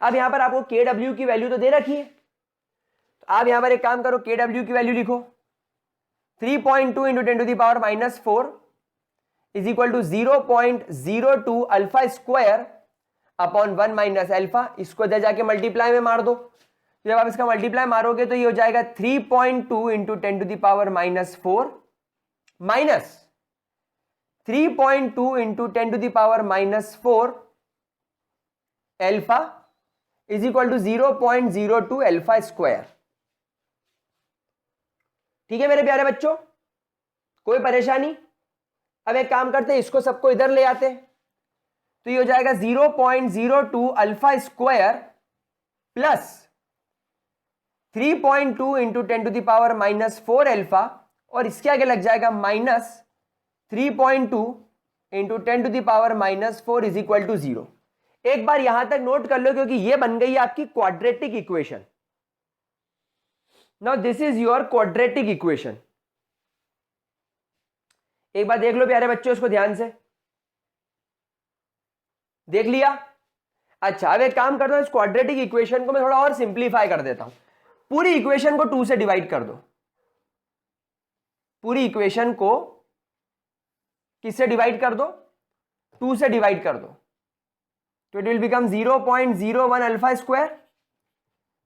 अब यहां पर आपको KW की वैल्यू तो दे रखी है, तो आप यहां पर एक काम करो, KW की वैल्यू लिखो 3.2 into 10 to the power -4 is equal to 0.02 alpha square upon 1 minus alpha. इसको दे जाके मल्टीप्लाई में मार दो। जब आप इसका मल्टीप्लाई मारोगे तो ये हो जाएगा 3.2 into 10 to the power -4 minus 3.2 into 10⁻⁻4 alpha is equal to 0.02 alpha square. ठीक है मेरे प्यारे बच्चों, कोई परेशानी? अब एक काम करते हैं, इसको सबको इधर ले आते हैं, तो ये हो जाएगा 0.02 alpha square plus 3.2 into 10⁻⁻4 alpha, और इसके आगे लग जाएगा minus 3.2 into 10⁻⁻4 is equal to 0। एक बार यहां तक नोट कर लो, क्योंकि ये बन गई आपकी quadratic equation. Now this is your quadratic equation. एक बार देख लो प्यारे बच्चों, इसको ध्यान से देख लिया? अच्छा, अब एक काम करता हूं, इस क्वाड्रेटिक इक्वेशन को मैं थोड़ा और सिंप्लीफाई कर देता हूं। पूरी इक्वेशन को 2 से डिवाइड कर दो। पूरी इक्वेशन को किससे डिवाइड कर दो? 2 से डिवाइड कर दो, तो it will become 0.01 alpha square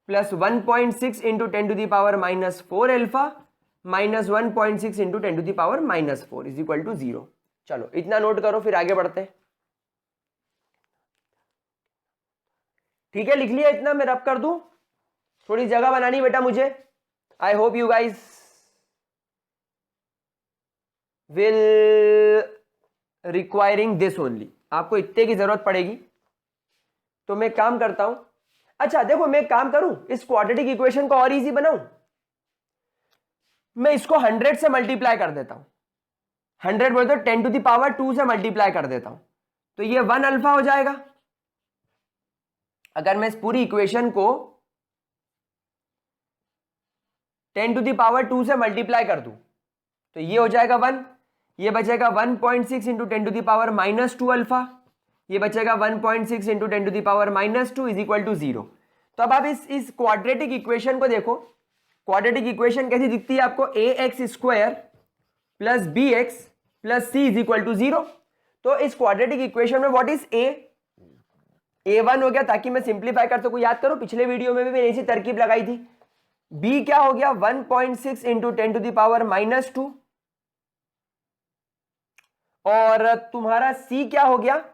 plus 1.6 into 10⁻⁻4 alpha minus 1.6 into 10⁻⁻4 is equal to 0। चलो इतना नोट करो, फिर आगे बढ़ते हैं। ठीक है, लिख लिया इतना? मैं रब कर दूं? थोड़ी जगह बनानी बेटा मुझे। I hope you guys will requiring this only. आपको इतने की जरूरत पड़ेगी, तो मैं काम करता हूं। अच्छा देखो, मैं काम करूं, इस क्वाड्रेटिक इक्वेशन को और इजी बनाऊं। मैं इसको 100 से मल्टीप्लाई कर देता हूं। 100 बोलते 10⁻2 से मल्टीप्लाई कर देता हूं, तो ये 1 अल्फा हो जाएगा। अगर मैं इस पूरी इक्वेशन को 10⁻2 से मल्टीप्लाई कर दूं, तो ये हो जाएगा 1। ये बचेगा 1.6 इंटू 10⁻⁻2 अल्फा, ये बचेगा 1.6 इंटू 10⁻2 इज इक्वल टू 0। तो अब आप इस क्वाड्रेटिक इक्वेशन को देखो। क्वाड्रेटिक इक्वेशन कैसी दिखती है आपको? ax square plus bx plus c is equal to 0। तो इस क्वाड्रेटिक इक्वेशन में व्हाट इज a1 हो गया, ताकि मैं सिंप्लीफाई कर सकूं। याद करो पिछले वीडियो में भी मैंने ऐसी तरकीब लगाई थी। b क्या हो गया? 1.6 इंटू 10⁻2, और तुम्हारा c क्या हो गया?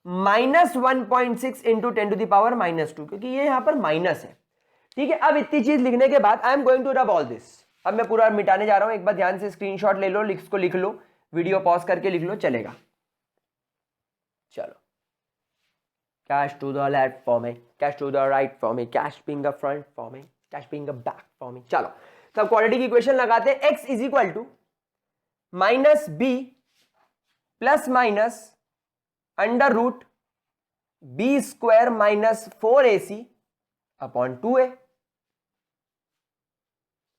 माइनस 1.6 इंटू 10⁻2, क्योंकि ये यहां पर माइनस है। ठीक है, अब इतनी चीज लिखने के बाद I am going to rub all this. अब मैं पूरा मिटाने जा रहा हूं। एक बार ध्यान से स्क्रीनशॉट ले लो, इसको लिख लो, वीडियो पॉज करके लिख लो, चलेगा। चलो, cash to the left for me, cash to the right for me, cash bring the front for me, cash bring the back for me. चलो, तो क्वाड्रेटिक इक्वेशन लगाते हैं। x is equal to minus B plus minus under root B square minus 4ac upon 2a।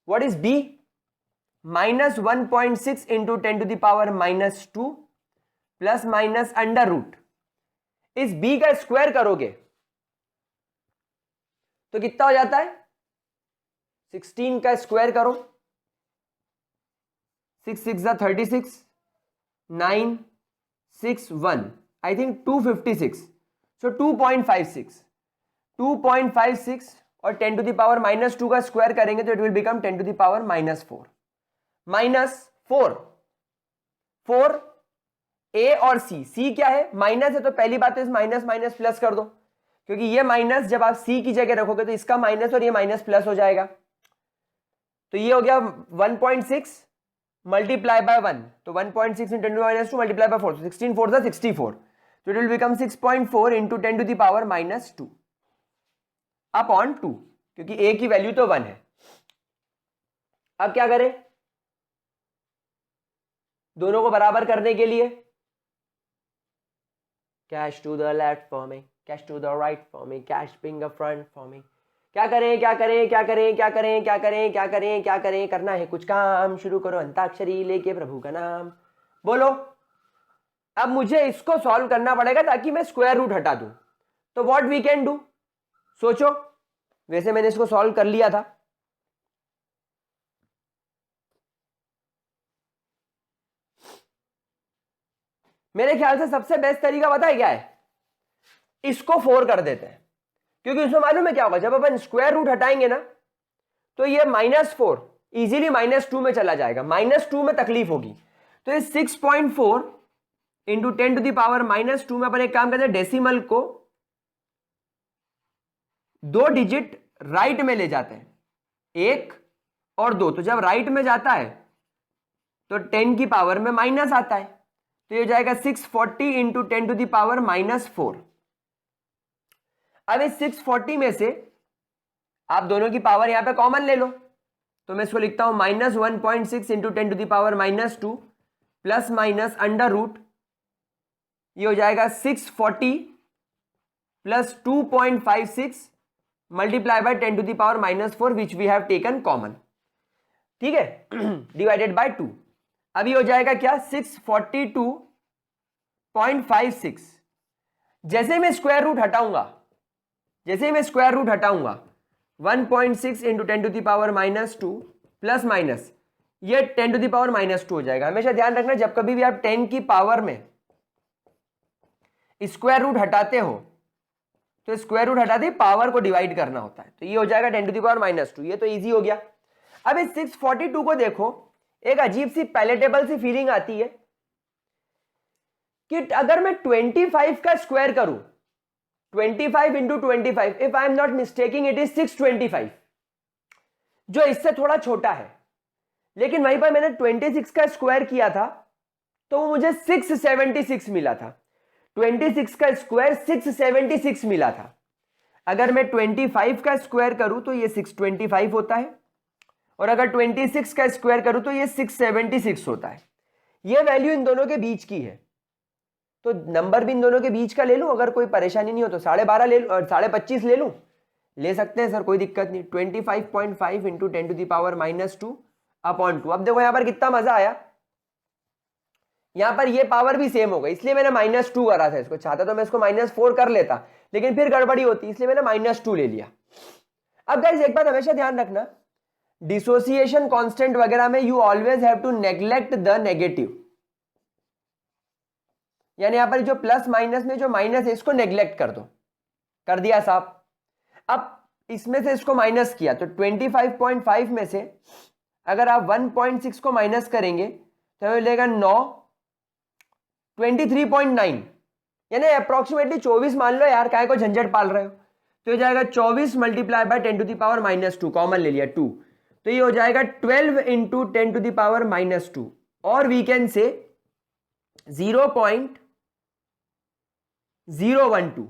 What is b? Minus 1.6 into 10⁻2 plus minus under root. इस b का square करोगे तो कितना हो जाता है? 16 का स्क्वायर करो, 6 6 36, 9 6 1, आई थिंक 256, सो 2.56 और 10⁻2 का स्क्वायर करेंगे तो it will become 10⁻4 minus 4 a और c क्या है? माइनस है, तो पहली बात है इस माइनस माइनस प्लस कर दो, क्योंकि ये माइनस जब आप c की जगह रखोगे तो इसका माइनस और ये माइनस प्लस हो जाएगा। तो ये हो गया 1.6 मल्टीप्लाई बाय 1, तो 1.6 इंटू 10⁻2 मल्टीप्लाई बाय 4, 16 4 64, तो it will become 6.4 into 10⁻2 upon 2, क्योंकि a की वैल्यू तो 1 है। अब क्या करें? दोनों को बराबर करने के लिए cash to the left for me, cash to the right for me, cash bring the front for me. क्या करें क्या करें क्या करें क्या करें क्या करें क्या करें क्या करें? करना है कुछ काम, शुरू करो अंताक्षरी लेके प्रभु का नाम, बोलो। अब मुझे इसको सॉल्व करना पड़ेगा ताकि मैं स्क्वायर रूट हटा दूं। तो व्हाट वी कैन डू? सोचो, वैसे मैंने इसको सॉल्व कर लिया था। मेरे ख्याल से सबसे बेस्ट तरीका पता है क्या है? इसको 4 कर देते हैं, क्योंकि उसमें मालूम है क्या होगा, जब अपन स्क्वायर रूट हटाएंगे ना तो ये -4 इजीली -2 में चला जाएगा। -2 में तकलीफ होगी, तो ये 6.4 इंटू 10 टू द पावर -2 में अपन एक काम करते हैं, डेसिमल को 2 डिजिट राइट में ले जाते हैं, 1 और 2। तो जब राइट में जाता है तो 10 की पावर में माइनस आता है, तो ये हो जाएगा 640 इंटू 10 टू द पावर -4। अब इस 640 में से आप दोनों की पावर यहां पे कॉमन ले लो, तो मैं इसको लिखता हूं -1.6 into 10 to the power -2 plus minus under root, ये हो जाएगा 640 प्लस 2.56 multiply by 10 to the power -4 which we have taken common, ठीक है, डिवाइडेड बाय 2। अभी हो जाएगा क्या, 642.56। जैसे मैं स्क्वायर रूट हटाऊंगा, 1.6 into 10 to the power -2 plus minus ये 10 टू द पावर -2 हो जाएगा। हमेशा ध्यान रखना, जब कभी भी आप 10 की पावर में स्क्वायर रूट हटाते हो तो स्क्वायर रूट हटाते पावर को डिवाइड करना होता है, तो ये हो जाएगा 10 टू द पावर -2। ये तो इजी हो गया। अब इस 642 को देखो, एक अजीब सी पैलेटेबल सी फीलिंग आती है कि अगर मैं 25 का स्क्वायर करूं, 25 into 25, if I am not mistaking it is 625, जो इससे थोड़ा छोटा है, लेकिन वहीं पर मैंने 26 का स्क्वायर किया था तो वो मुझे 676 मिला था। 26 का स्क्वायर 676 मिला था। अगर मैं 25 का स्क्वायर करूं तो ये 625 होता है, और अगर 26 का स्क्वायर करूं तो ये 676 होता है। ये वैल्यू इन दोनों के बीच की है, तो नंबर भी इन दोनों के बीच का ले लूं, अगर कोई परेशानी नहीं हो तो 12.5 ले लूं, 25.5 ले लूं, ले सकते हैं सर, कोई दिक्कत नहीं। 25.5 into 10 to the power -2 upon 2। अब देखो यहां पर कितना मजा आया, यहां पर ये पावर भी सेम हो गई, इसलिए मैंने -2 करा था। इसको चाहता तो मैं इसको -4 कर लेता, लेकिन फिर गड़बड़ी होती, इसलिए मैंने -2 ले लिया। अब गाइस एक बात हमेशा ध्यान रखना, डिसोसिएशन कांस्टेंट वगैरह में you always have to neglect the negative, यानी यहां पर जो प्लस माइनस में जो माइनस है इसको नेग्लेक्ट कर दो। कर दिया साहब। अब इसमें से इसको माइनस किया तो 25.5 में से अगर आप 1.6 को माइनस करेंगे तो मिलेगा 9, 23.9, यानी अप्रोक्सीमेटली 24 मान लो यार, काय को झंझट पाल रहे हो। तो हो जाएगा 24 multiply by 10 to the power -2, common ले लिया 2, तो ये हो जाएगा 12 इंटू 10 टू द पावर -2, और we can say 0.012,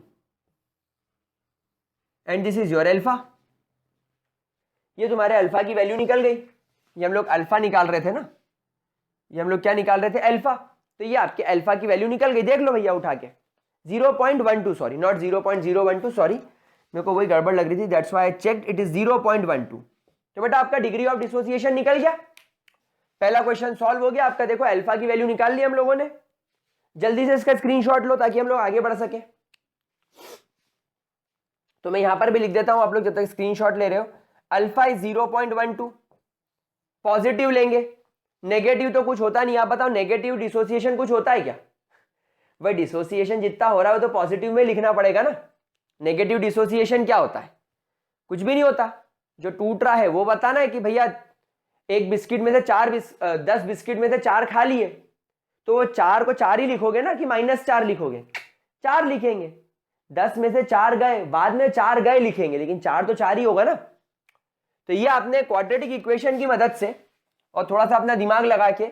and this is your alpha. ये तुम्हारे अल्फा की वैल्यू निकल गई। ये हम लोग अल्फा निकाल रहे थे ना, ये हम लोग क्या निकाल रहे थे, अल्फा। तो ये आपके अल्फा की वैल्यू निकल गई, देख लो भैया उठा के 0.12, सॉरी नॉट 0.012, सॉरी मेरे को वही गड़बड़ लग रही थी, that's why I checked, it is 0.12। तो बेटा आपका डिग्री ऑफ डिसोसिएशन निकल गया, पहला क्वेश्चन सॉल्व हो गया आपका। देखो अल्फा की वैल्यू निकाल ली हम लोगों ने। जल्दी से इसका स्क्रीनशॉट लो ताकि हम लोग आगे बढ़ सके। तो मैं यहां पर भी लिख देता हूं, आप लोग जब तक स्क्रीनशॉट ले रहे हो। अल्फा इज 0.12, पॉजिटिव लेंगे, नेगेटिव तो कुछ होता नहीं। आप बताओ नेगेटिव डिसोसिएशन कुछ होता है क्या? भाई डिसोसिएशन जितना हो रहा है तो पॉजिटिव में लिखना पड़ेगा ना। नेगेटिव डिसोसिएशन क्या होता है? कुछ भी नहीं होता। जो टूट रहा है वो बताना है कि भैया एक बिस्किट में से 10 बिस्किट में से 4 खा लिए, तो वो 4 को 4 ही लिखोगे ना कि -4 लिखोगे? 4 लिखेंगे। 10 में से 4 गए, बाद में 4 गए लिखेंगे, लेकिन 4 तो 4 ही होगा ना। तो ये आपने क्वाड्रेटिक इक्वेशन की मदद से और थोड़ा सा अपना दिमाग लगा के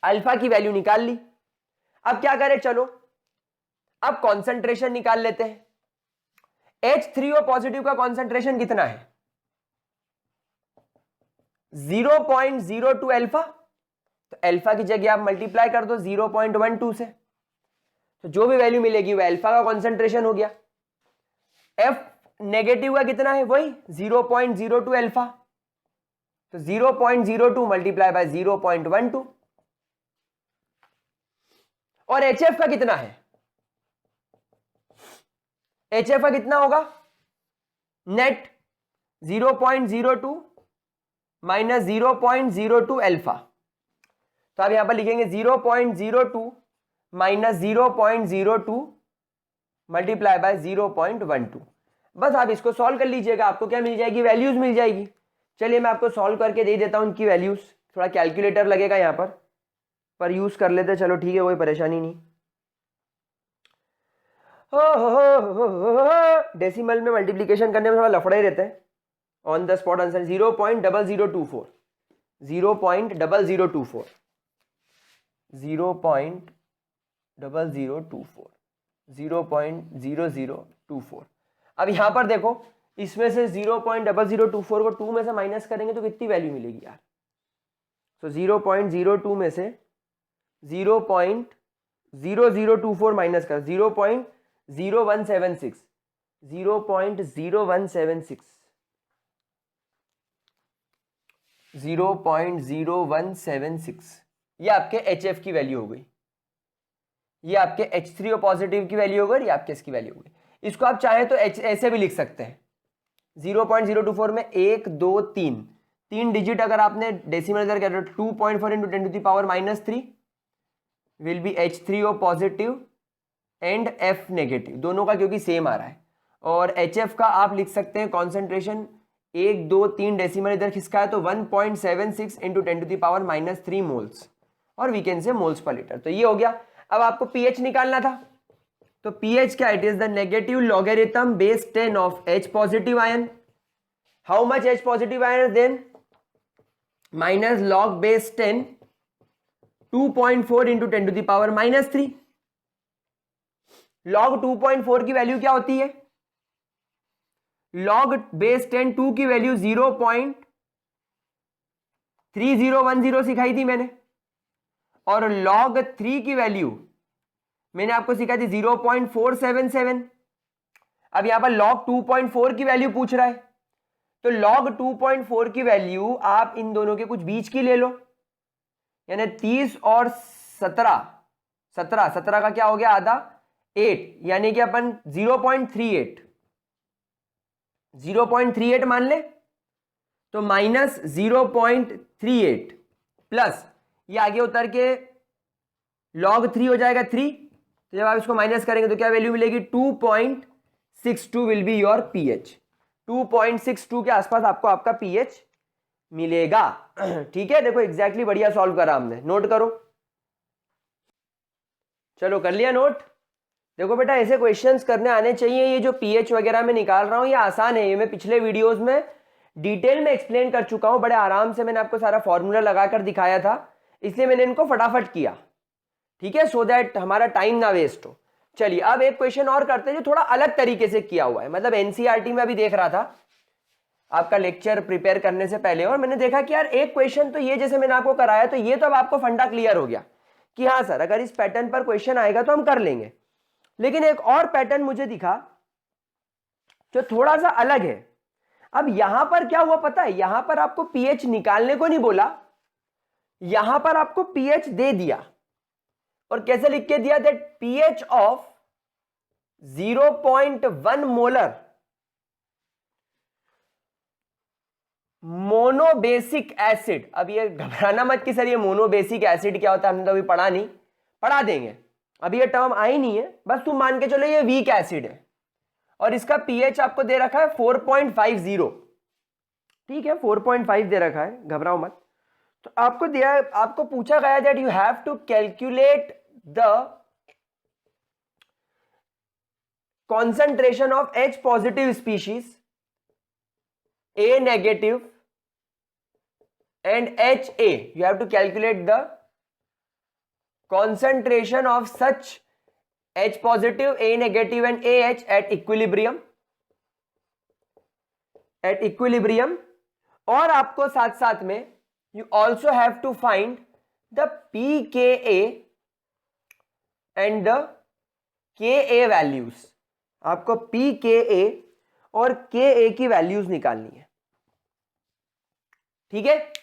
अल्फा की वैल्यू निकाल ली। अब क्या करें, चलो अब कॉन्सेंट्रेशन निकाल लेते हैं। H3O पॉजिटिव का कॉन्सेंट्रेशन कितना है? 0.02 अल्फा। तो अल्फा की जगह आप मल्टीप्लाई कर दो 0.12 से, तो जो भी वैल्यू मिलेगी वो अल्फा का कॉन्सेंट्रेशन हो गया। F नेगेटिव का कितना है? वही 0.02 अल्फा। तो 0.02 मल्टीप्लाई बाय 0.12। और HF का कितना है? HF का कितना होगा? Net 0.02 minus 0.02 alpha. तो आप यहां पर लिखेंगे 0.02 माइनस 0.02 मल्टीप्लाई बाय 0.12। बस आप इसको सॉल्व कर लीजिएगा, आपको क्या मिल जाएगी? वैल्यूज मिल जाएगी। चलिए मैं आपको सॉल्व करके दे देता हूं इनकी वैल्यूज। थोड़ा कैलकुलेटर लगेगा यहां पर। पर यूज कर लेते, चलो ठीक है, कोई परेशानी नहीं। डेसिमल में मल्टीप्लीकेशन करने में थोड़ा लफड़ा ही रहता है। On the spot answer 0.0024, 0.0024, 0.0024, 0.0024। अब यहां पर देखो, इसमें से 0.0024 को 2 में से माइनस करेंगे तो कितनी वैल्यू मिलेगी यार? तो 0.02 में से 0.0024 माइनस कर 0.0176, 0.0176, 0.0176, ये आपके HF की वैल्यू हो गई, ये आपके H3O पॉजिटिव की वैल्यू हो गई, ये आपके इसकी वैल्यू हो गई। इसको आप चाहे तो ऐसे भी लिख सकते हैं, 0.024 में 1 2 3 डिजिट अगर आपने डेसिमल इधर कर 2.4 into 10 to the power -3 will be H3O positive and F negative, दोनों का क्योंकि सेम आ रहा है। और HF का आप लिख सकते हैं कॉन्सेंट्रेशन 1 2 3 डेसिमल इधर खिसका है तो 1.76 into 10 to the power -3 moles, और we can say moles per litre. तो ये हो गया। अब आपको pH निकालना था, तो pH क्या? It is the negative logarithm base 10 of H positive ion. How much H positive ion then? Minus log base 10 2.4 into 10 to the power -3। Log 2.4 की वैल्यू क्या होती है? लॉग बेस 10 2 की वैल्यू 0.3010 सिखाई थी मैंने, और लॉग 3 की वैल्यू मैंने आपको सिखाई थी 0.477। अब यहां पर लॉग 2.4 की वैल्यू पूछ रहा है, तो log 2.4 की वैल्यू आप इन दोनों के कुछ बीच की ले लो, यानी 30 और 17, 17 का क्या हो गया? आधा 8, यानी कि अपन 0.38 मान ले, तो माइनस 0.38 प्लस ये आगे उतर के log 3 हो जाएगा 3, तो जब आप इसको माइनस करेंगे तो क्या वैल्यू मिलेगी? 2.62 विल बी योर pH। 2.62 के आसपास आपको आपका pH मिलेगा। ठीक है, देखो एग्जैक्टली बढ़िया सॉल्व करा हमने, नोट करो। चलो कर लिया नोट? देखो बेटा, ऐसे क्वेश्चंस करने आने चाहिए। ये जो pH वगैरह मैं निकाल रहा हूं ये आसान है, ये मैं पिछले वीडियोस में डिटेल में एक्सप्लेन कर चुका हूं, बड़े आराम से मैंने आपको सारा फॉर्मूला लगाकर दिखाया था, इसलिए मैंने इनको फटाफट किया। ठीक है, सो दैट हमारा टाइम ना वेस्ट हो। चलिए अब एक क्वेश्चन और करते हैं जो थोड़ा अलग तरीके से किया हुआ है, मतलब एनसीईआरटी में अभी देख रहा था आपका लेक्चर प्रिपेयर करने से पहले, और मैंने देखा कि यार एक क्वेश्चन तो ये जैसे मैंने आपको कराया, तो ये तो अब आपको फंडा क्लियर हो गया कि हाँ सर अगर इस पैटर्न पर क्वेश्चन आएगा तो हम कर लेंगे। लेकिन एक और पैटर्न मुझे दिखा जो थोड़ा सा अलग है। अब यहां पर क्या हुआ पता है? यहां पर आपको pH निकालने को नहीं बोला, यहां पर आपको pH दे दिया, और कैसे लिख के दिया? That pH of 0.1 molar monobasic acid. अब ये घबराना मत कि सर ये मोनोबेसिक एसिड क्या होता है, हमने तो अभी पढ़ा नहीं, पढ़ा देंगे, अभी ये टर्म आई नहीं है, बस तुम मान के चलो ये वीक एसिड है, और इसका pH आपको दे रखा है 4.50। ठीक है, 4.5 दे रखा है, घबराओ मत। तो आपको दिया, आपको पूछा गया that you have to calculate the concentration of H positive species, A negative and HA. You have to calculate the concentration of such H positive, A negative and AH at equilibrium. At equilibrium. और आपको साथ साथ में you also have to find the pKa and the Ka values. आपको pKa और Ka की values निकालनी है। ठीक है,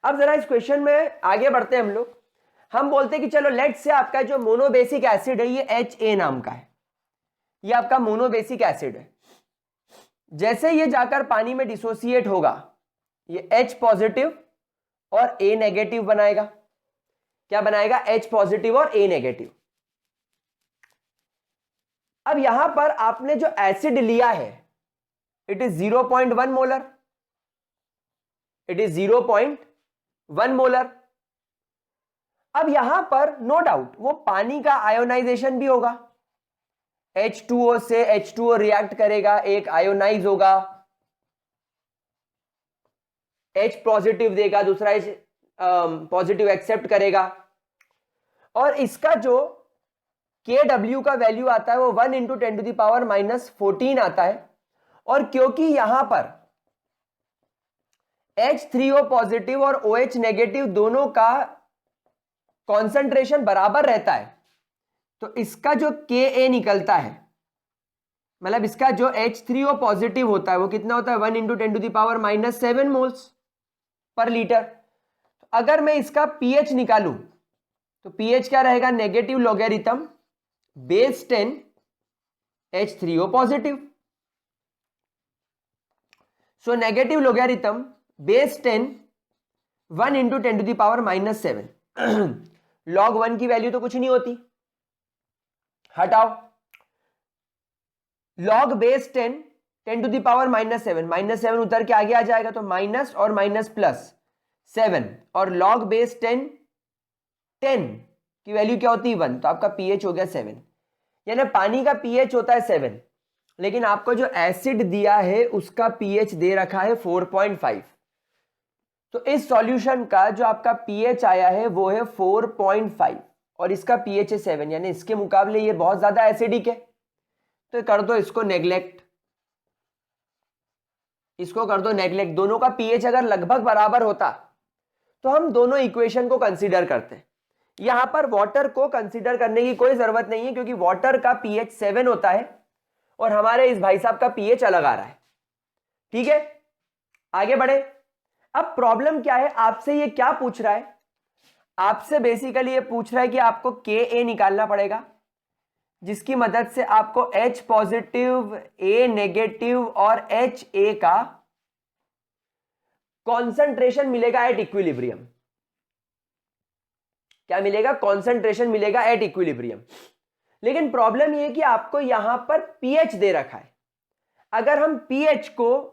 अब जरा इस क्वेश्चन में आगे बढ़ते हैं हम लोग। हम बोलते हैं कि चलो लेट्स से आपका जो मोनोबेसिक एसिड है ये HA नाम का है, ये आपका मोनोबेसिक एसिड है। जैसे ये जाकर पानी में डिसोसिएट होगा ये H पॉजिटिव और A नेगेटिव बनाएगा। क्या बनाएगा? H पॉजिटिव और A नेगेटिव। अब यहां पर आपने जो एसिड लिया है it is 0.1 molar, it is 0.1 molar. अब यहां पर नो डाउट वो पानी का आयोनाइजेशन भी होगा, H2O से H2O रिएक्ट करेगा, एक आयोनाइज होगा, H पॉजिटिव देगा, दूसरा H पॉजिटिव एक्सेप्ट करेगा, और इसका जो Kw का वैल्यू आता है वो 1 इंटू 10⁻⁻14 आता है। और क्योंकि यहां पर H3O पॉजिटिव और OH नेगेटिव दोनों का कॉन्सेंट्रेशन बराबर रहता है, तो इसका जो Ka निकलता है, मतलब इसका जो H3O पॉजिटिव होता है वो कितना होता है, 1 इंटू 10⁻⁻7 मोल्स पर लीटर। अगर मैं इसका pH निकालूं तो pH क्या रहेगा, negative logarithm base 10 H3O positive. So negative logarithm base 10 1 into 10⁻⁻7 log 1 की वैल्यू तो कुछ नहीं होती, हटाओ, log बेस 10 10⁻⁻7 -7 उतर के आगे आ जाएगा तो माइनस और माइनस प्लस 7, और log बेस 10 10 की वैल्यू क्या होती है 1, तो आपका pH हो गया 7। यानी पानी का pH होता है 7, लेकिन आपको जो एसिड दिया है उसका pH दे रखा है 4.5। तो इस सॉल्यूशन का जो आपका pH आया है वो है 4.5 और इसका pH है 7, यानी इसके मुकाबले ये बहुत ज्यादा एसिडिक है। तो कर दो इसको नेग्लेक्ट, इसको कर दो नेग्लेक्ट। दोनों का pH अगर लगभग बराबर होता तो हम दोनों इक्वेशन को कंसीडर करते हैं। यहां पर वाटर को कंसीडर करने की कोई जरूरत नहीं है क्योंकि वाटर का pH 7 होता है और हमारे इस भाई साहब का pH अलग आ रहा है। ठीक है, आगे बढ़े। अब प्रॉब्लम क्या है, आपसे ये क्या पूछ रहा है, आपसे बेसिकली ये पूछ रहा है कि आपको Ka निकालना पड़ेगा, जिसकी मदद से आपको H पॉजिटिव, A नेगेटिव और Ha का कॉन्सेंट्रेशन मिलेगा एट इक्विलिब्रियम। क्या मिलेगा, कॉन्सेंट्रेशन मिलेगा एट इक्विलिब्रियम। लेकिन प्रॉब्लम यह कि आपको यहां पर pH दे रखा है। अगर हम pH को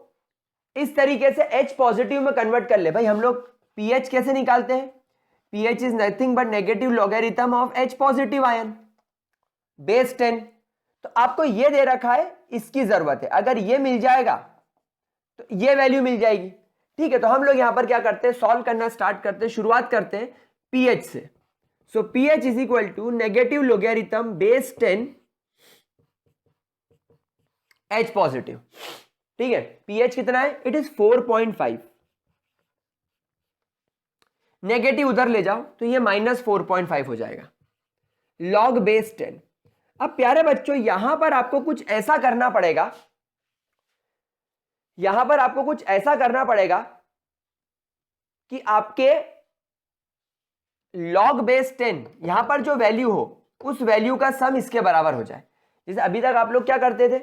इस तरीके से H पॉजिटिव में कन्वर्ट कर ले, भाई हम लोग pH कैसे निकालते हैं, pH is nothing but negative logarithm of H positive ion base 10। तो आपको यह दे रखा है, इसकी जरूरत है, अगर यह मिल जाएगा तो यह वैल्यू मिल जाएगी। ठीक है, तो हम लोग यहां पर क्या करते हैं, सॉल्व करना स्टार्ट करते हैं, शुरुआत करते हैं pH से। So pH is equal to negative logarithm base 10 H positive. ठीक है, pH कितना है, इट इज 4.5। नेगेटिव उधर ले जाओ तो ये -4.5 हो जाएगा, log बेस 10। अब प्यारे बच्चों यहां पर आपको कुछ ऐसा करना पड़ेगा, यहां पर आपको कुछ ऐसा करना पड़ेगा कि आपके log बेस 10 यहां पर जो वैल्यू हो उस वैल्यू का सम इसके बराबर हो जाए। जैसे अभी तक आप लोग क्या करते थे,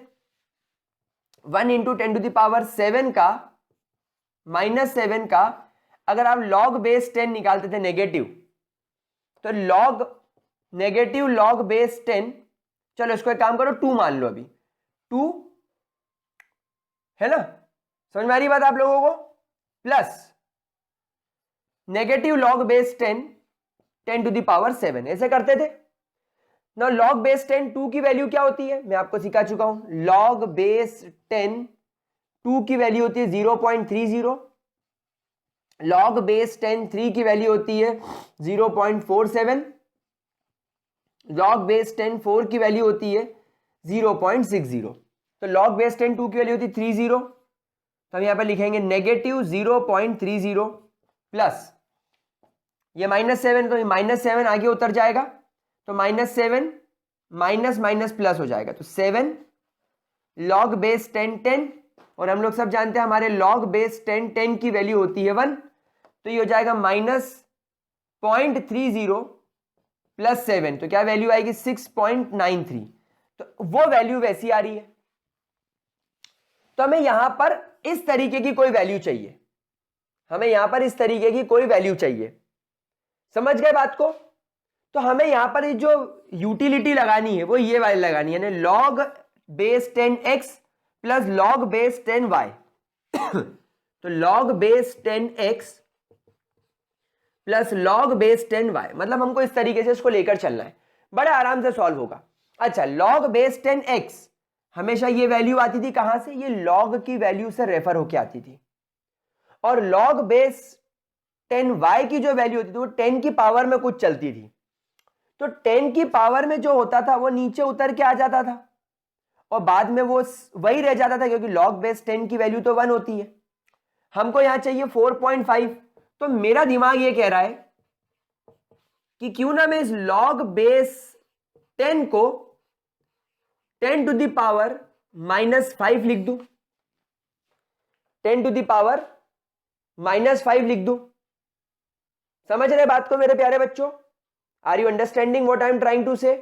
1 इंटू 10⁻7 का -7 का अगर आप log बेस 10 निकालते थे नेगेटिव, तो नेगेटिव log बेस 10, चलो इसको एक काम करो 2 मान लो, अभी 2 है ना, समझ में आ रही बात आप लोगों को, प्लस नेगेटिव log बेस 10 10⁻7 ऐसे करते थे ना। log बेस 10 2 की वैल्यू क्या होती है, मैं आपको सिखा चुका हूं, log बेस 10 2 की वैल्यू होती है 0.30, log बेस 10 3 की वैल्यू होती है 0.47, log बेस 10 4 की वैल्यू होती है 0.60। तो log बेस 10 2 की वैल्यू होती है 30, तो हम यहां पर लिखेंगे नेगेटिव 0.30 प्लस ये -7, तो ये -7 आगे उतर जाएगा, तो -7 माइनस माइनस प्लस हो जाएगा, तो 7 log बेस 10 10, और हम लोग सब जानते हैं हमारे log बेस 10 10 की वैल्यू होती है 1, तो ये हो जाएगा -0.30 प्लस 7, तो क्या वैल्यू आएगी 6.93। तो वो वैल्यू वैसी आ रही है, तो हमें यहां पर इस तरीके की कोई वैल्यू चाहिए, हमें यहां पर इस तरीके की कोई वैल्यू चाहिए, समझ गए बात को। तो हमें यहां पर जो यूटिलिटी लगानी है वो ये वाली लगानी है, log base 10x plus log base 10y। तो log base 10x plus log base 10y, मतलब हमको इस तरीके से इसको लेकर चलना है, बड़े आराम से सॉल्व होगा। अच्छा, log बेस 10x, हमेशा ये वैल्यू आती थी कहां से, ये log की वैल्यू से रेफर होके आती थी, और log बेस 10y की जो वैल्यू होती थी वो 10 की पावर में कुछ चलती थी, तो 10 की पावर में जो होता था वो नीचे उतर के आ जाता था और बाद में वो वही रह जाता था, क्योंकि log बेस 10 की वैल्यू तो 1 होती है। हमको यहां चाहिए 4.5, तो मेरा दिमाग ये कह रहा है कि क्यों ना मैं इस log बेस 10 को 10 टू द पावर -5 लिख दूं, 10 टू द पावर -5 लिख दूं। समझ रहे बात को मेरे प्यारे बच्चों? Are you understanding what I am trying to say?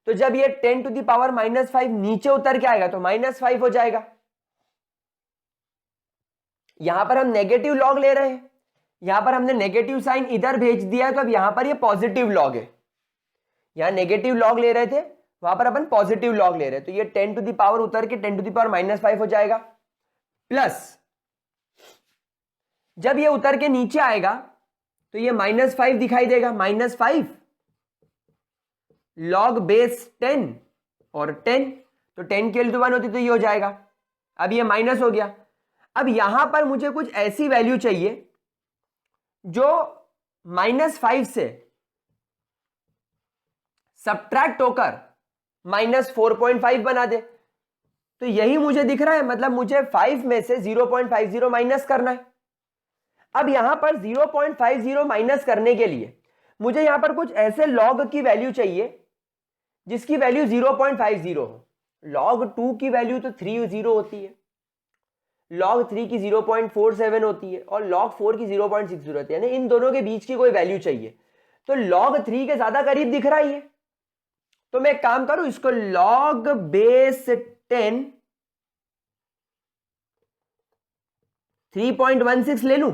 तो जब ये 10 टू द पावर -5 नीचे उतर के आएगा तो -5 हो जाएगा। यहां पर हम नेगेटिव लॉग ले रहे हैं, यहां पर हमने नेगेटिव साइन इधर भेज दिया है, तो अब यहां पर ये पॉजिटिव लॉग है। यहां नेगेटिव लॉग ले रहे थे, वहां पर अपन पॉजिटिव लॉग ले रहे हैं, तो ये 10 टू द पावर उतर के 10 टू द पावर -5 हो जाएगा। प्लस जब ये उतर के नीचे आएगा तो ये -5 दिखाई देगा, -5 log बेस 10 और 10, तो 10 की वैल्यू तो 1 होती तो ये हो जाएगा। अब ये माइनस हो गया। अब यहां पर मुझे कुछ ऐसी वैल्यू चाहिए जो -5 से सब्ट्रैक्ट होकर -4.5 बना दे, तो यही मुझे दिख रहा है, मतलब मुझे 5 में से 0.50 माइनस करना है। अब यहां पर 0.50 माइनस करने के लिए मुझे यहां पर कुछ ऐसे log की वैल्यू चाहिए जिसकी वैल्यू 0.50 हो। log 2 की वैल्यू तो 30 होती है, log 3 की 0.47 होती है और log 4 की 0.60 होती है, यानी इन दोनों के बीच की कोई वैल्यू चाहिए। तो log 3 के ज्यादा करीब दिख रहा है, तो मैं एक काम करूं, इसको log बेस 10 3.16 ले लूं,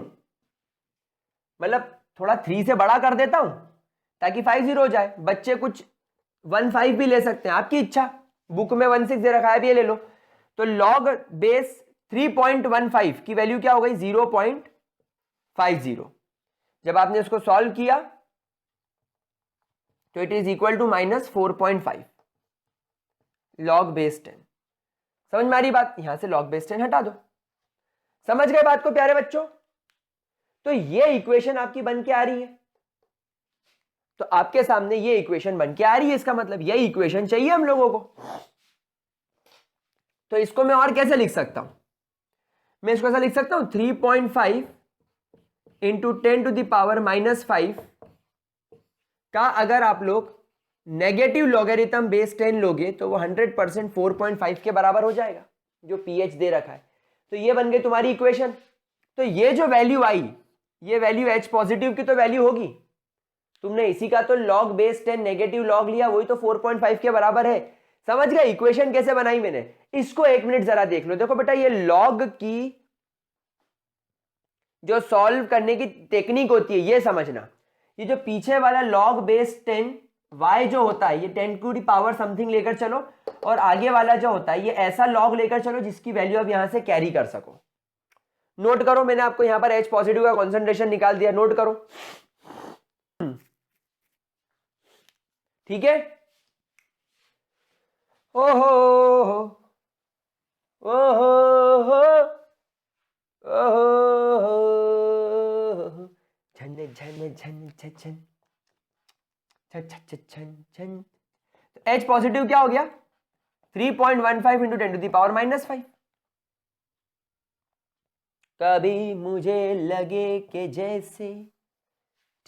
मतलब थोड़ा 3 से बड़ा कर देता हूं ताकि 50 हो जाए। बच्चे कुछ 15 भी ले सकते हैं, आपकी इच्छा, बुक में 16 दे रखा है, भी ये ले लो। तो log बेस 3.15 की वैल्यू क्या हो गई, 0.50। जब आपने इसको सॉल्व किया तो it is equal to -4.5 log base 10। समझ में आ रही बात? यहां से log बेस 10 हटा दो। समझ गए बात को प्यारे बच्चों? तो ये इक्वेशन आपकी बन के आ रही है, तो आपके सामने ये इक्वेशन बन के आ रही है, इसका मतलब ये इक्वेशन चाहिए हम लोगों को। तो इसको मैं और कैसे लिख सकता हूं? मैं इसको ऐसा लिख सकता हूं 3.5 इंटू 10 टू द पावर -5 का अगर आप लोग नेगेटिव लॉगरिथम बेस 10 लोगे तो वो 100% 4.5 के बराबर हो जाएगा, जो pH दे रखा है। तो ये बन गई तुम्हारी इक्वेशन। तो ये जो वैल्यू आई, ये वैल्यू H पॉजिटिव की तो वैल्यू होगी, तुमने इसी का तो log बेस 10 नेगेटिव लॉग लिया, वही तो 4.5 के बराबर है। समझ गए इक्वेशन कैसे बनाई मैंने? इसको एक मिनट जरा देख लो। देखो बेटा, ये log की जो सॉल्व करने की टेक्निक होती है ये समझना। ये जो पीछे वाला log बेस 10 y जो होता है, ये 10 टू दी पावर समथिंग लेकर चलो, और आगे वाला जो होता है ये ऐसा log लेकर चलो जिसकी वैल्यू आप यहां से कैरी कर सको। नोट करो, मैंने आपको यहां पर H पॉजिटिव का कॉन्सेंट्रेशन निकाल दिया, नोट करो, ठीक है? ओहो ओहो ओहो झन झन झन झन झन झन। तो H पॉजिटिव क्या हो गया, 3.15 इंटू 10 टू दी पावर -5। कभी मुझे लगे कि जैसे,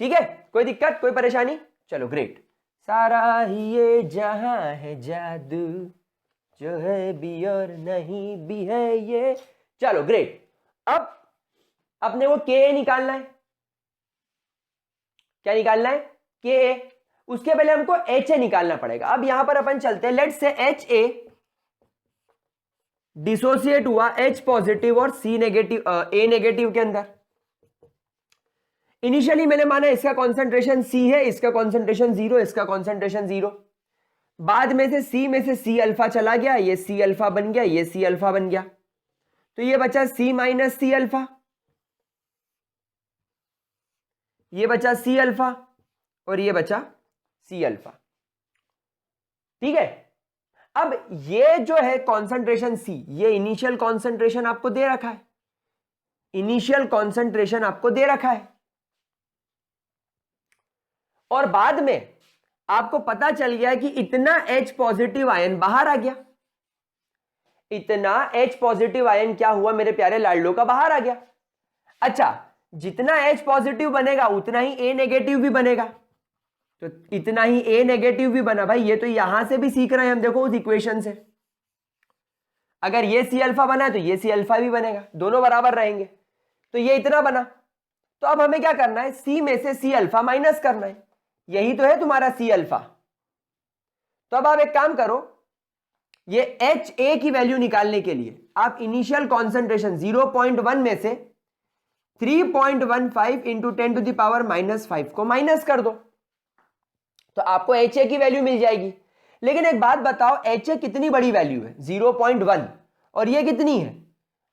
ठीक है? कोई दिक्कत, कोई परेशानी? चलो ग्रेट। सारा ही ये जहां है जादू, जो है भी और नहीं भी है ये। चलो ग्रेट। अब अपने को के निकालना है। क्या निकालना है? के। उसके पहले हमको एच ए निकालना पड़ेगा। अब यहां पर अपन चलते हैं, let's say H A dissociate हुआ H पॉजिटिव और C नेगेटिव, A नेगेटिव के अंदर। इनिशियली मैंने माना इसका कॉन्सेंट्रेशन C है, इसका कॉन्सेंट्रेशन 0, इसका कॉन्सेंट्रेशन 0। बाद में से C में से C अल्फा चला गया, ये C अल्फा बन गया, ये C अल्फा बन गया, तो ये बचा C माइनस C अल्फा। ये बचा सी अल्फा और ये बचा सी अल्फा। ठीक है, अब ये जो है कॉन्सेंट्रेशन सी, ये इनिशियल कॉन्सेंट्रेशन आपको दे रखा है, इनिशियल कॉन्सेंट्रेशन आपको दे रखा है, और बाद में आपको पता चल गया कि इतना H पॉजिटिव आयन बाहर आ गया, इतना H पॉजिटिव आयन क्या हुआ मेरे प्यारे लाडलो का, बाहर आ गया। अच्छा, जितना H पॉजिटिव बनेगा उतना ही A नेगेटिव भी बनेगा, तो इतना ही A नेगेटिव भी बना। भाई ये तो यहां से भी सीख रहे हैं हम, देखो उस इक्वेशन से, अगर ये सी अल्फा बना है तो ये सी अल्फा भी बनेगा, दोनों बराबर रहेंगे, तो ये इतना बना। तो अब हमें क्या करना है, सी में से सी अल्फा माइनस करना है, यही तो है तुम्हारा सी अल्फा। तो अब आप एक काम करो, ये एच ए की वैल्यू निकालने के लिए आप इनिशियल कॉन्सेंट्रेशन 0.1 में से 3.15 इंटू 10⁻⁻5 को माइनस कर दो, तो आपको एच ए की वैल्यू मिल जाएगी। लेकिन एक बात बताओ, एच ए कितनी बड़ी वैल्यू है, 0.1, और ये कितनी है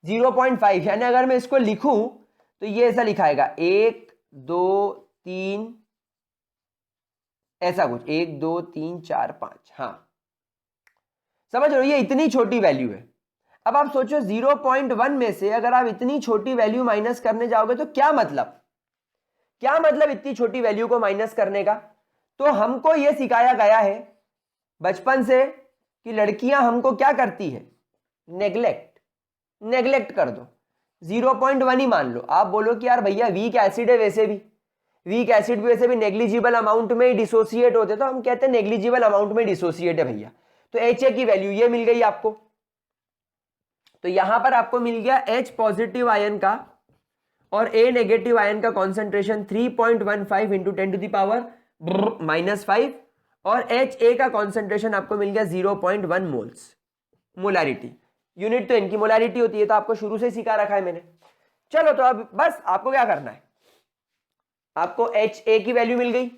0.5, यानी अगर मैं इसको लिखूं तो ये ऐसा लिखाएगा 1 2 3, ऐसा कुछ 1 2 3 4 5, हाँ समझ रहे हो, ये इतनी छोटी वैल्यू है। अब आप सोचो 0.1 में से अगर आप इतनी छोटी वैल्यू माइनस करने जाओगे तो क्या मतलब, क्या मतलब इतनी छोटी वैल्यू को माइनस करने का। तो हमको यह सिखाया गया है बचपन से कि लड़कियां हमको क्या करती है, नेग्लेक्ट कर दो, 0.1 ही मान लो। आप बोलो कि यार भैया वीक एसिड है, वैसे भी वीक एसिड भी वैसे भी नेग्लिजिबल अमाउंट में ही डिसोसिएट होते, तो हम कहते हैं नेग्लिजिबल अमाउंट में डिसोसिएट है भैया। तो एच ए की वैल्यू ये मिल गई आपको, तो यहां पर आपको मिल गया एच पॉजिटिव आयन का और ए नेगेटिव आयन का कॉन्सेंट्रेशन 3.15 इंटू 10⁻⁻5 और एच ए का कॉन्सेंट्रेशन आपको मिल गया 0.1 मोल्स। मोलारिटी यूनिट तो इनकी मोलारिटी होती है, तो आपको शुरू से सिखा रखा है मैंने। चलो तो अब बस आपको क्या करना है, आपको एच ए की वैल्यू मिल गई,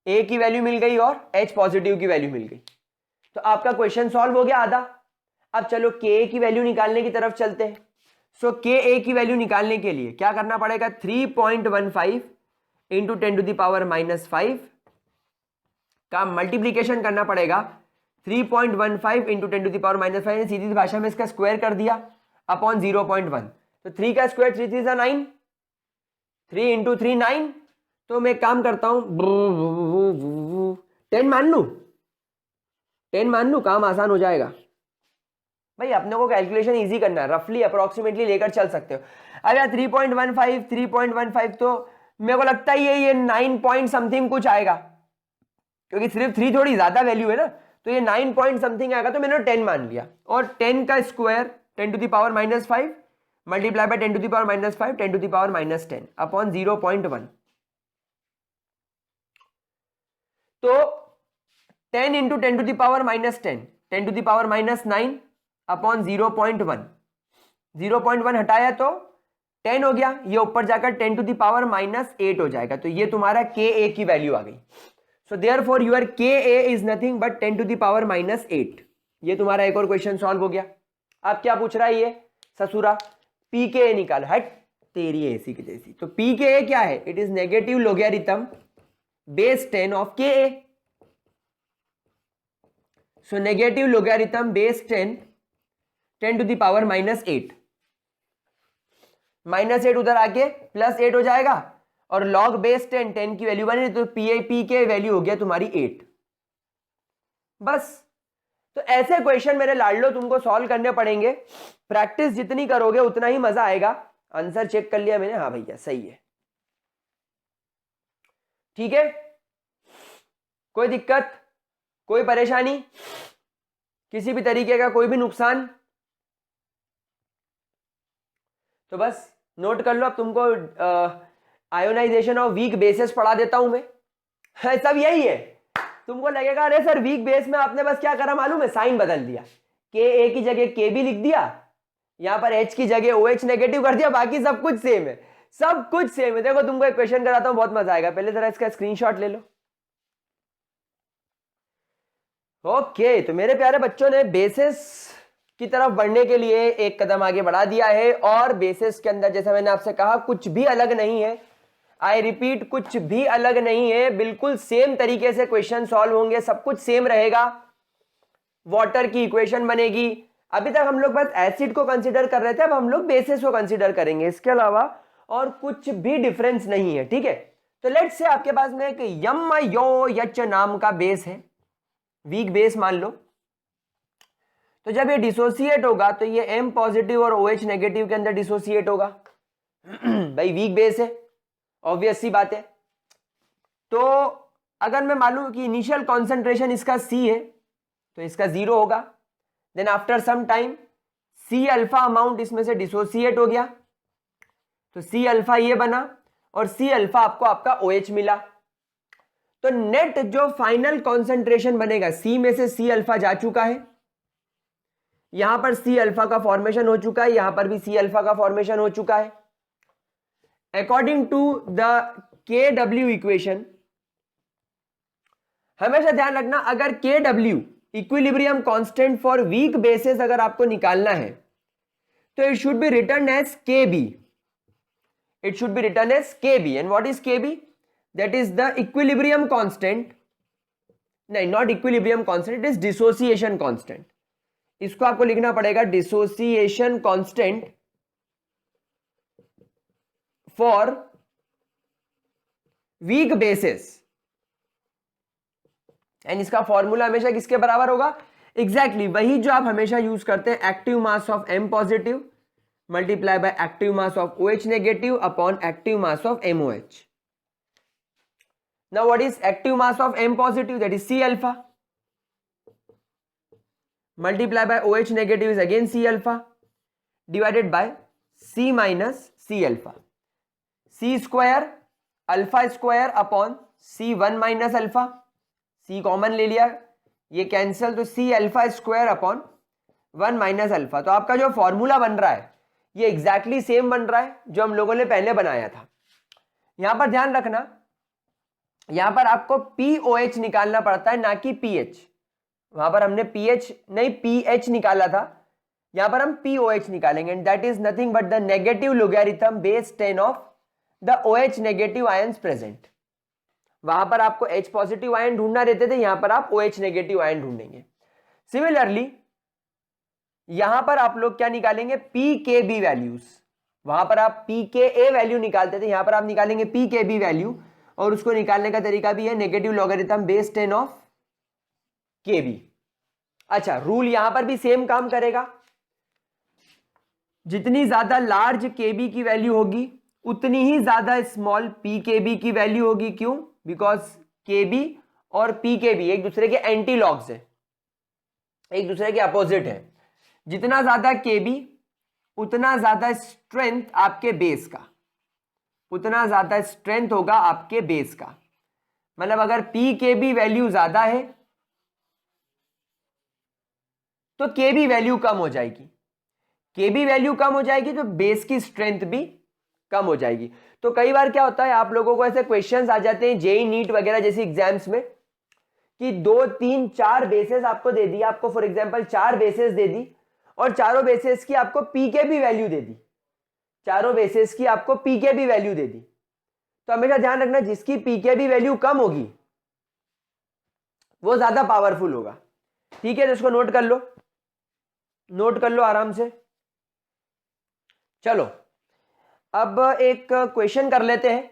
ए की वैल्यू मिल गई और एच पॉजिटिव की वैल्यू मिल गई, तो आपका क्वेश्चन सॉल्व हो गया आधा। अब चलो के ए की वैल्यू निकालने की तरफ चलते हैं। सो के ए की वैल्यू निकालने के लिए क्या करना पड़ेगा, 3.15 इंटू 10⁻⁻5 का मल्टीप्लीकेशन करना पड़ेगा 3.15 इंटू 10⁻⁻5, सीधी भाषा में इसका स्क्वायर कर दिया अपॉन 0.1, तो 3 का स्क्वायर 3 3 9, 3 इंटू 3 9। तो मैं काम करता हूं 10 मान लू, 10 मान लू, काम आसान हो जाएगा भाई। अपने को कैलकुलेशन इजी करना है, रफली अप्रोक्सीमेटली लेकर चल सकते हो। अब यार 3.15 तो मेरे को लगता ही है ये 9 पॉइंट समथिंग कुछ आएगा, क्योंकि सिर्फ 3 थोड़ी ज्यादा वैल्यू है ना, तो ये 9 पॉइंट समथिंग आएगा, तो मैंने 10 मान लिया। और 10 का स्क्वायर 10⁻⁻5 मल्टीप्लाई बाय 10⁻⁻5 10⁻⁻10 अपॉन 0.1, तो 10 इंटू 10⁻⁻10 10⁻⁻9 अपॉन 0.1, 0.1 हटाया तो 10 हो गया, ये ऊपर जाकर 10⁻⁻8 हो जाएगा, तो ये तुम्हारा के ए की वैल्यू आ गई। सो देयरफॉर योर के ए इज नथिंग बट 10⁻⁻8। ये तुम्हारा एक और क्वेश्चन सॉल्व हो गया। अब क्या पूछ रहा है ये ससुरा, पी के ए निकाल, हट तेरी ऐसी की जैसी। तो पी के ए क्या है, it is negative logarithm base 10 of K a. So negative logarithm base 10 10⁻⁻8, -8 उधर आके +8 हो जाएगा, और लॉग बेस 10 की वैल्यू बनी, तो पी के वैल्यू हो गया तुम्हारी 8। बस, तो ऐसे क्वेश्चन मेरे लाडलो तुमको सॉल्व करने पड़ेंगे। प्रैक्टिस जितनी करोगे उतना ही मजा आएगा। आंसर चेक कर लिया मैंने, हाँ भैया सही है, ठीक है, कोई दिक्कत, कोई परेशानी, किसी भी तरीके का कोई भी नुकसान, तो बस नोट कर लो। अब तुमको आयोनाइजेशन ऑफ वीक बेसिस पढ़ा देता हूं मैं, सब यही है। तुमको लगेगा अरे सर वीक बेस में आपने बस क्या करा मालूम है, साइन बदल दिया, के ए की जगह के बी लिख दिया, यहां पर एच की जगह ओ एच नेगेटिव कर दिया, बाकी सब कुछ सेम है, सब कुछ सेम है। देखो तुमको एक क्वेश्चन कराता हूं, बहुत मजा आएगा, पहले जरा इसका स्क्रीनशॉट ले लो। ओके, तो मेरे प्यारे बच्चों ने बेसिस की तरफ बढ़ने के लिए एक कदम आगे बढ़ा दिया है, और बेसिस के अंदर जैसा मैंने आपसे कहा कुछ भी अलग नहीं है। आई रिपीट, कुछ भी अलग नहीं है, बिल्कुल सेम तरीके से क्वेश्चन सॉल्व होंगे, सब कुछ सेम रहेगा। वाटर की इक्वेशन बनेगी। अभी तक हम लोग बस एसिड को कंसीडर कर रहे थे, अब हम लोग बेसिस को कंसीडर करेंगे, इसके अलावा और कुछ भी डिफरेंस नहीं है, ठीक है। तो लेट्स से आपके पास में एक MiO नाम का बेस है, वीक बेस मान लो। तो जब ये डिसोसिएट होगा तो ये M पॉजिटिव और OH नेगेटिव के अंदर डिसोसिएट होगा। भाई वीक बेस है, ऑब्वियस सी बात है। तो अगर मैं मालूम कि इनिशियल कॉन्सेंट्रेशन इसका C है तो इसका 0 होगा। Then after some time C alpha amount इसमें से डिसोसिएट हो गया, तो C अल्फा ये बना और C अल्फा आपको आपका OH मिला। तो नेट जो फाइनल कॉन्सेंट्रेशन बनेगा, C में से C अल्फा जा चुका है, यहां पर C अल्फा का फॉर्मेशन हो चुका है, यहां पर भी C अल्फा का फॉर्मेशन हो चुका है। According to the KW equation, हमेशा ध्यान रखना, अगर KW equilibrium constant for weak bases अगर आपको निकालना है तो it should be written as KB. It should be written as KB. And what is KB? That is the equilibrium constant. नहीं, not equilibrium constant, it is dissociation constant. इसको आपको लिखना पड़ेगा dissociation constant for weak bases. And इसका formula हमेशा किसके बराबर होगा? एग्जैक्टली वही जो आप हमेशा यूज करते हैं, active mass of M positive multiply by active mass of OH negative upon active mass of MOH. Now what is active mass of M positive? That is C alpha multiply bye OH negative is again C alpha divided by C minus C alpha, C square alpha square upon C1 minus alpha, C common ले लिया, ये cancel, तो C alpha square upon 1 minus alpha. तो आपका जो formula बन रहा है ये एग्जैक्टली सेम बन रहा है जो हम लोगों ने पहले बनाया था। यहां पर ध्यान रखना, यहां पर आपको POH निकालना पड़ता है, ना कि pH। वहां पर हमने pH नहीं pH निकाला था, यहां पर हम POH निकालेंगे, and that is nothing but the negative logarithm base 10 of the OH negative ions present. वहां पर आपको H पॉजिटिव आयन ढूंढना रहते थे, यहां पर आप OH नेगेटिव आयन ढूंढेंगे। सिमिलरली यहां पर आप लोग क्या निकालेंगे? PKB values. वहां पर आप PKA वैल्यू निकालते थे, यहां पर आप निकालेंगे PKB वैल्यू, और उसको निकालने का तरीका भी है negative logarithm base 10 of KB। अच्छा, रूल यहां पर भी सेम काम करेगा, जितनी ज्यादा लार्ज KB की वैल्यू होगी उतनी ही ज्यादा स्मॉल PKB की वैल्यू होगी। क्यों? बिकॉज KB और PKB एक दूसरे के एंटी लॉग्स है, एक दूसरे के अपोजिट है। जितना ज्यादा KB उतना ज्यादा स्ट्रेंथ आपके बेस का, उतना ज्यादा स्ट्रेंथ होगा आपके बेस का। मतलब अगर PKB वैल्यू ज्यादा है तो KB वैल्यू कम हो जाएगी, KB वैल्यू कम हो जाएगी तो बेस की स्ट्रेंथ भी कम हो जाएगी। तो कई बार क्या होता है, आप लोगों को ऐसे क्वेश्चंस आ जाते हैं JEE नीट वगैरह जैसी एग्जाम्स में कि 2 3 4 बेसेस आपको दे दी, आपको फॉर एग्जांपल 4 बेसेस दे दी और चारों बेसेस की आपको PKB वैल्यू दे दी, चारों बेसेस की आपको PKB वैल्यू दे दी। तो हमेशा ध्यान रखना, जिसकी PKB वैल्यू कम होगी वो ज्यादा पावरफुल होगा। ठीक है, तो इसको नोट कर लो, नोट कर लो आराम से। चलो अब एक क्वेश्चन कर लेते हैं,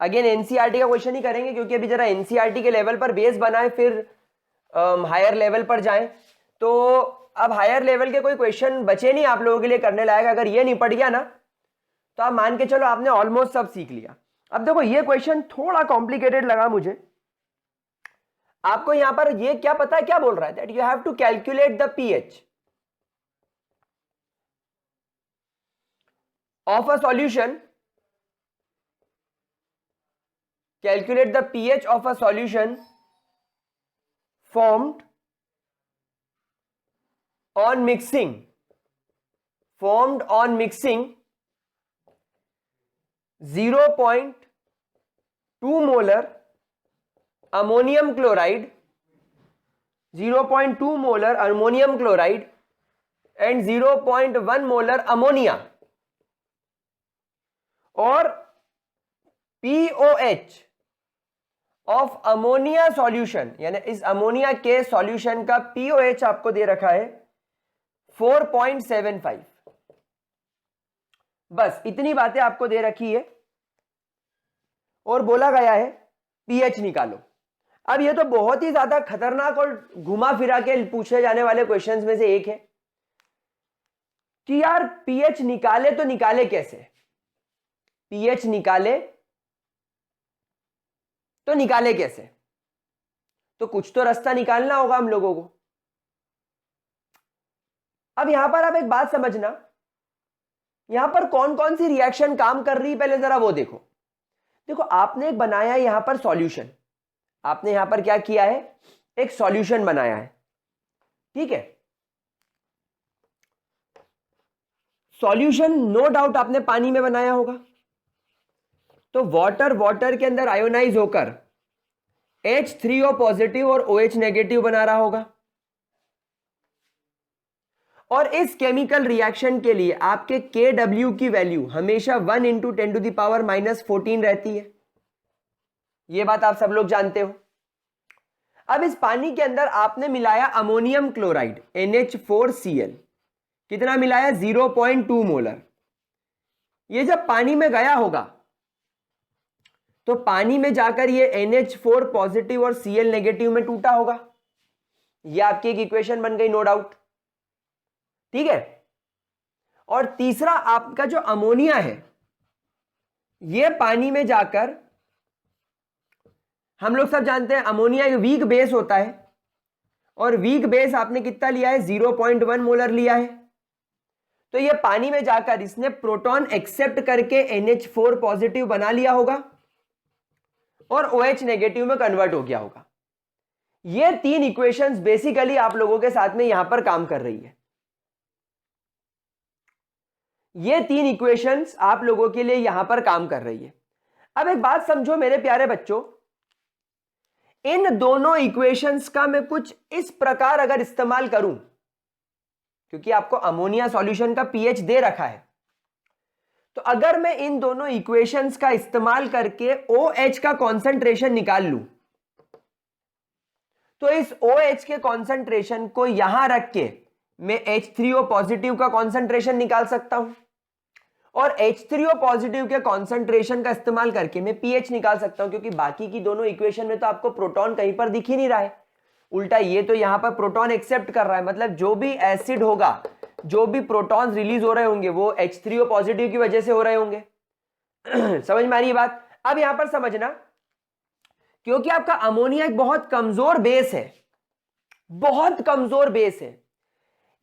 अगेन एनसीईआरटी का क्वेश्चन ही करेंगे क्योंकि अभी जरा एनसीईआरटी के लेवल पर बेस बनाए फिर हायर लेवल पर जाएं। तो अब हायर लेवल के कोई क्वेश्चन बचे नहीं आप लोगों के लिए करने लायक। अगर ये निपट गया ना तो आप मान के चलो आपने ऑलमोस्ट सब सीख लिया। अब देखो ये क्वेश्चन थोड़ा कॉम्प्लिकेटेड लगा मुझे। आपको यहां पर ये क्या पता है क्या बोल रहा है, that you have to calculate the pH of a solution, calculate the pH of a solution formed on mixing 0.2 molar ammonium chloride, 0.2 molar ammonium chloride and 0.1 molar ammonia, और पीओएच ऑफ अमोनिया सॉल्यूशन, यानी इस ammonia के solution का pOH आपको दे रखा है 4.75। बस इतनी बातें आपको दे रखी है और बोला गया है पीएच निकालो। अब ये तो बहुत ही ज्यादा खतरनाक और घुमा फिरा के पूछे जाने वाले क्वेश्चंस में से एक है कि यार पीएच निकाले तो निकाले कैसे, पीएच निकाले तो निकाले कैसे, तो कुछ तो रास्ता निकालना होगा हम लोगों को। अब यहां पर आप एक बात समझना, यहां पर कौन कौन सी रिएक्शन काम कर रही है पहले जरा वो देखो। देखो आपने एक बनाया यहां पर सॉल्यूशन, आपने यहां पर क्या किया है, एक सॉल्यूशन बनाया है, ठीक है। सॉल्यूशन नो डाउट आपने पानी में बनाया होगा, तो वाटर के अंदर आयोनाइज होकर H3O पॉजिटिव और OH नेगेटिव बना रहा होगा। और इस केमिकल रिएक्शन के लिए आपके Kw की वैल्यू हमेशा 1 × 10⁻⁻14 रहती है, यह बात आप सब लोग जानते हो। अब इस पानी के अंदर आपने मिलाया अमोनियम क्लोराइड NH4Cl, कितना मिलाया, 0.2 मोलर। ये जब पानी में गया होगा तो पानी में जाकर ये NH4 पॉजिटिव और Cl नेगेटिव में टूटा होगा, ये आपकी एक इक्वेशन बन गई नो डाउट, ठीक है। और तीसरा आपका जो अमोनिया है ये पानी में जाकर, हम लोग सब जानते हैं अमोनिया एक वीक बेस होता है, और वीक बेस आपने कितना लिया है, 0.1 मोलर लिया है। तो ये पानी में जाकर इसने प्रोटॉन एक्सेप्ट करके NH4 पॉजिटिव बना लिया होगा और OH नेगेटिव में कन्वर्ट हो गया होगा। ये तीन इक्वेशंस बेसिकली आप लोगों के साथ में यहां पर काम कर रही है। ये तीन इक्वेशंस आप लोगों के लिए यहां पर काम कर रही है। अब एक बात समझो मेरे प्यारे बच्चों, इन दोनों इक्वेशंस का मैं कुछ इस प्रकार अगर इस्तेमाल करूं, क्योंकि आपको अमोनिया सॉल्यूशन का पीएच दे रखा है, तो अगर मैं इन दोनों इक्वेशंस का इस्तेमाल करके OH का कॉन्सेंट्रेशन निकाल लूं, तो इस OH के कॉन्सेंट्रेशन को यहां रख के मैं H3O पॉजिटिव का कॉन्सेंट्रेशन निकाल सकता हूं, और H3O पॉजिटिव के कॉन्सेंट्रेशन का इस्तेमाल करके मैं पीएच निकाल सकता हूं, क्योंकि बाकी की दोनों इक्वेशन में तो आपको प्रोटॉन कहीं पर दिख ही नहीं रहा है, उल्टा ये तो यहां पर प्रोटॉन एक्सेप्ट कर रहा है। मतलब जो भी एसिड होगा, जो भी प्रोटॉन्स रिलीज हो रहे होंगे वो H3O पॉजिटिव की वजह से हो रहे होंगे। समझ में आ रही है बात। अब यहां पर समझना, क्योंकि आपका अमोनिया एक बहुत कमजोर बेस है, बहुत कमजोर बेस है,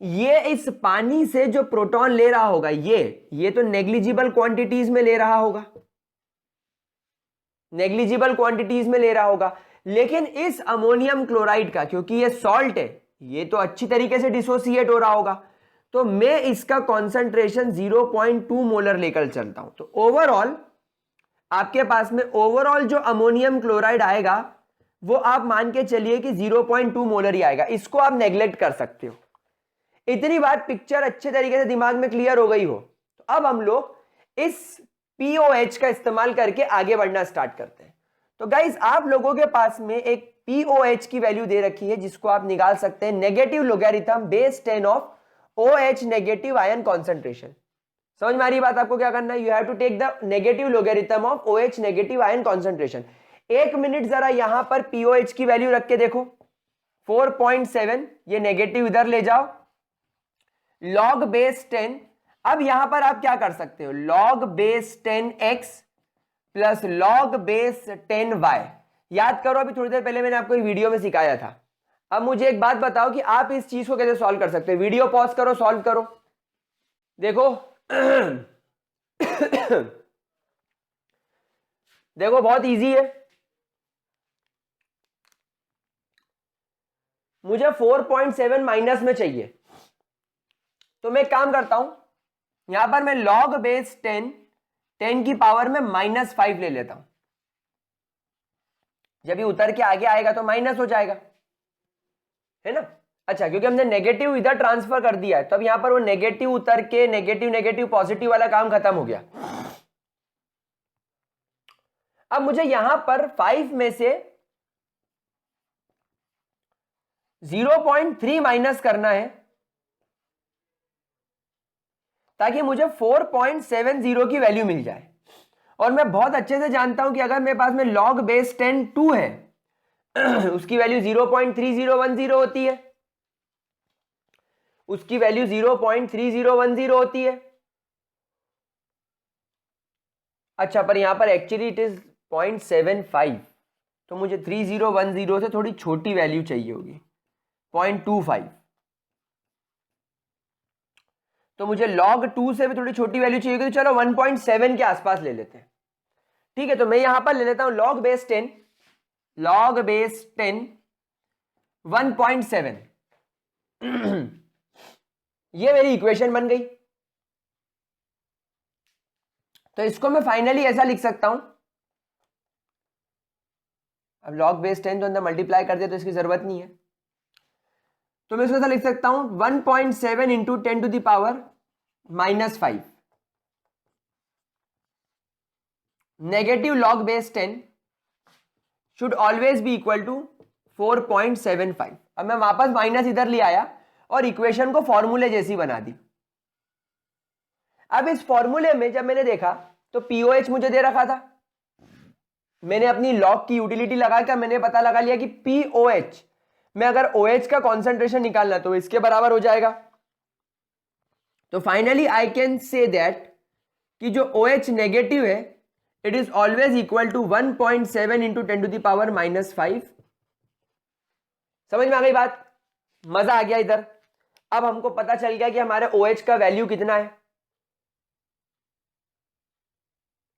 ये इस पानी से जो प्रोटॉन ले रहा होगा ये तो नेग्लिजिबल क्वांटिटीज में ले रहा होगा, नेग्लिजिबल क्वांटिटीज में ले रहा होगा। लेकिन इस अमोनियम क्लोराइड का, क्योंकि ये सॉल्ट है, ये तो अच्छी तरीके से डिसोसिएट हो रहा होगा, तो मैं इसका कॉन्सेंट्रेशन 0.2 मोलर लेकर चलता हूं। तो ओवरऑल आपके पास में ओवरऑल जो अमोनियम क्लोराइड आएगा वो आप मान के चलिए कि 0.2 मोलर ही आएगा। इसको आप नेग्लेक्ट कर सकते हो। इतनी बात पिक्चर अच्छे तरीके से दिमाग में क्लियर हो गई हो, तो अब हम लोग इस POH का इस्तेमाल करके आगे बढ़ना स्टार्ट करते हैं। तो गाइज आप लोगों के पास में एक POH की वैल्यू दे रखी है जिसको आप निकाल सकते हैं negative logarithm base 10 of OH negative ion concentration. समझ में आ रही बात। आपको क्या करना है, you have to take the negative logarithm of OH negative ion concentration. एक मिनट जरा यहां पर POH की वैल्यू रख के देखो, 4.7, ये नेगेटिव इधर ले जाओ, log बेस 10। अब यहां पर आप क्या कर सकते हो, log base 10x plus log base 10y। याद करो अभी थोड़ी देर पहले मैंने आपको एक वीडियो में सिखाया था। अब मुझे एक बात बताओ कि आप इस चीज को कैसे सॉल्व कर सकते हो। वीडियो पॉज करो, सॉल्व करो, देखो देखो बहुत इजी है। मुझे 4.7 माइनस में चाहिए, तो मैं काम करता हूं, यहां पर मैं log बेस 10 की पावर में -5 ले लेता हूं। जब ये उतर के आगे आएगा तो माइनस हो जाएगा, है ना। अच्छा, क्योंकि हमने नेगेटिव इधर ट्रांसफर कर दिया है, तो अब यहां पर वो नेगेटिव उतर के नेगेटिव नेगेटिव पॉजिटिव वाला काम खत्म हो गया। अब मुझे यहां पर 5 में से 0.3 माइनस करना है ताकि मुझे 4.70 की वैल्यू मिल जाए। और मैं बहुत अच्छे से जानता हूं कि अगर मेरे पास में log बेस 10 2 है उसकी वैल्यू 0.3010 होती है, उसकी वैल्यू 0.3010 होती है। अच्छा, पर यहां पर एक्चुअली इट इज 0.75, तो मुझे 3010 से थोड़ी छोटी वैल्यू चाहिए होगी, 0.25। तो मुझे log 2 से भी थोड़ी छोटी वैल्यू चाहिए होगी, तो चलो 1.7 के आसपास ले लेते हैं। ठीक है, तो मैं यहां पर ले लेता हूं log बेस 10 1.7 ये मेरी इक्वेशन बन गई। तो इसको मैं फाइनली ऐसा लिख सकता हूं, अब log बेस 10 तो अंदर मल्टीप्लाई कर दिया तो इसकी जरूरत नहीं है, तो मैं इसको ऐसा लिख सकता हूं 1.7 into 10 to the power -5 negative log base 10 should always be equal to 4.75। अब मैं वापस माइनस इधर ले आया और इक्वेशन को फॉर्मूले जैसी बना दी। अब इस फॉर्मूले में जब मैंने देखा तो पीओएच मुझे दे रखा था, मैंने अपनी लॉग की यूटिलिटी लगाकर मैंने पता लगा लिया कि पीओएच में अगर ओएच का कॉन्सेंट्रेशन निकालना तो इसके बराबर हो जाएगा। तो finally I can say that कि जो OH नेगेटिव है it is always equal to 1.7 into 10 to the power -5। समझ में आ गई बात? मजा आ गया इधर। अब हमको पता चल गया कि हमारे OH का वैल्यू कितना है।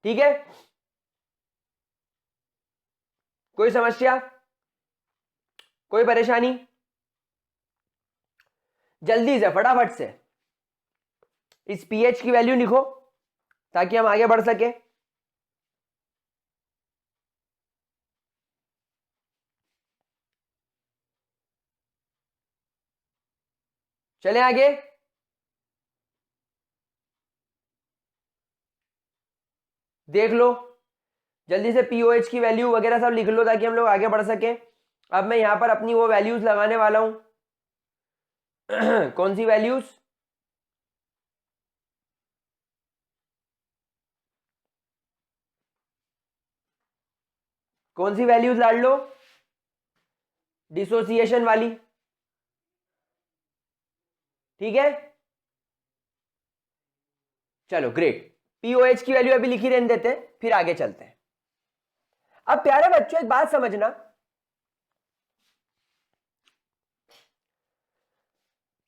ठीक है, कोई समस्या, कोई परेशानी? जल्दी से फटाफट से इस पीएच की वैल्यू लिखो ताकि हम आगे बढ़ सके। चलें आगे। देख लो जल्दी से पीओएच की वैल्यू वगैरह सब लिख लो ताकि हम लोग आगे बढ़ सके। अब मैं यहां पर अपनी वो वैल्यूज लगाने वाला हूं कौन सी वैल्यूज? कौन सी वैल्यूज डाल लो? डिसोसिएशन वाली। ठीक है, चलो ग्रेट। पीओएच की वैल्यू अभी लिखी रहने देते हैं, फिर आगे चलते हैं। अब प्यारे बच्चों एक बात समझना,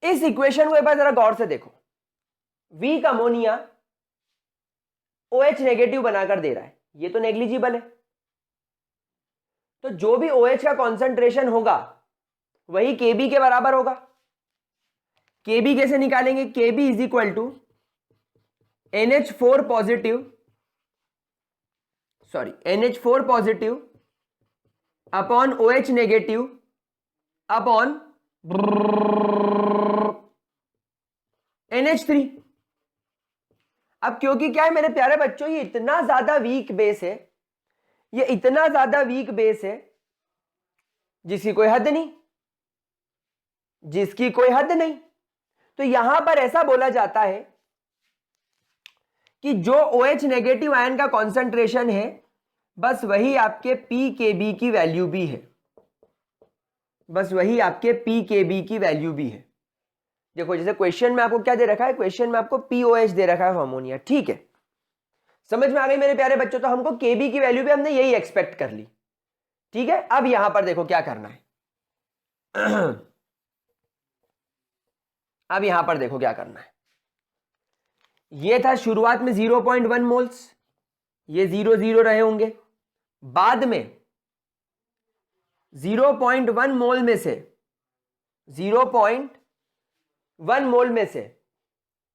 इस इक्वेशन को एक बार जरा गौर से देखो। वीक अमोनिया OH नेगेटिव बनाकर दे रहा है, ये तो नेग्लिजिबल है। तो जो भी OH का कॉन्सेंट्रेशन होगा वही Kb के बराबर होगा। Kb कैसे निकालेंगे? Kb is equal to NH4 positive upon OH negative upon NH3। अब क्योंकि क्या है मेरे प्यारे बच्चों, ये इतना ज्यादा वीक बेस है, ये इतना ज्यादा वीक बेस है जिसकी कोई हद नहीं, जिसकी कोई हद नहीं। तो यहां पर ऐसा बोला जाता है कि जो OH नेगेटिव आयन का कॉन्सेंट्रेशन है बस वही आपके pKb की वैल्यू भी है, बस वही आपके pKb की वैल्यू भी है। देखो जैसे क्वेश्चन में आपको क्या दे रखा है, क्वेश्चन में आपको POH दे रखा है अमोनिया। ठीक है, समझ में आ गई मेरे प्यारे बच्चों? तो हमको Kb की वैल्यू भी हमने यही एक्सपेक्ट कर ली। ठीक है, अब यहां पर देखो क्या करना है अब यहां पर देखो क्या करना है। ये था शुरुआत में 0.1 मोल्स, ये 0 रहे होंगे। बाद में 0.1 मोल में से 0.1 मोल में से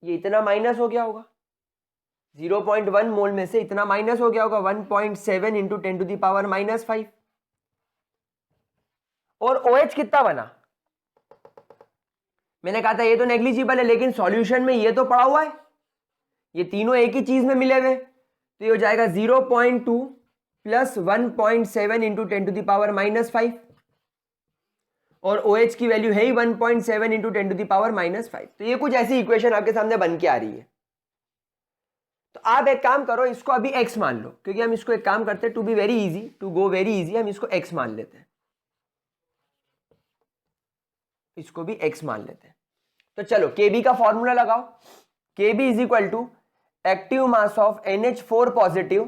ये इतना माइनस हो गया होगा, 0.1 मोल में से इतना माइनस हो गया होगा 1.7 इंटू 10 टू दी पावर -5। और OH कितना बना? मैंने कहा था ये तो नेग्लिजिबल है, लेकिन सॉल्यूशन में ये तो पड़ा हुआ है, ये तीनों एक ही चीज में मिले हुए, तो ये हो जाएगा 0.2 प्लस 1.7 इंटू 10⁻⁻5 और OH की वैल्यू है ही 1.7 इंटू 10⁻⁻5। तो ये कुछ ऐसी इक्वेशन आपके सामने बन के आ रही है। तो आप एक काम करो, इसको अभी x मान लो, क्योंकि हम इसको एक काम करते हैं to be very easy, to go very easy, हम इसको x मान लेते हैं, इसको भी x मान लेते हैं। तो चलो Kb का फॉर्मूला लगाओ। Kb is equal to active mass of NH4 positive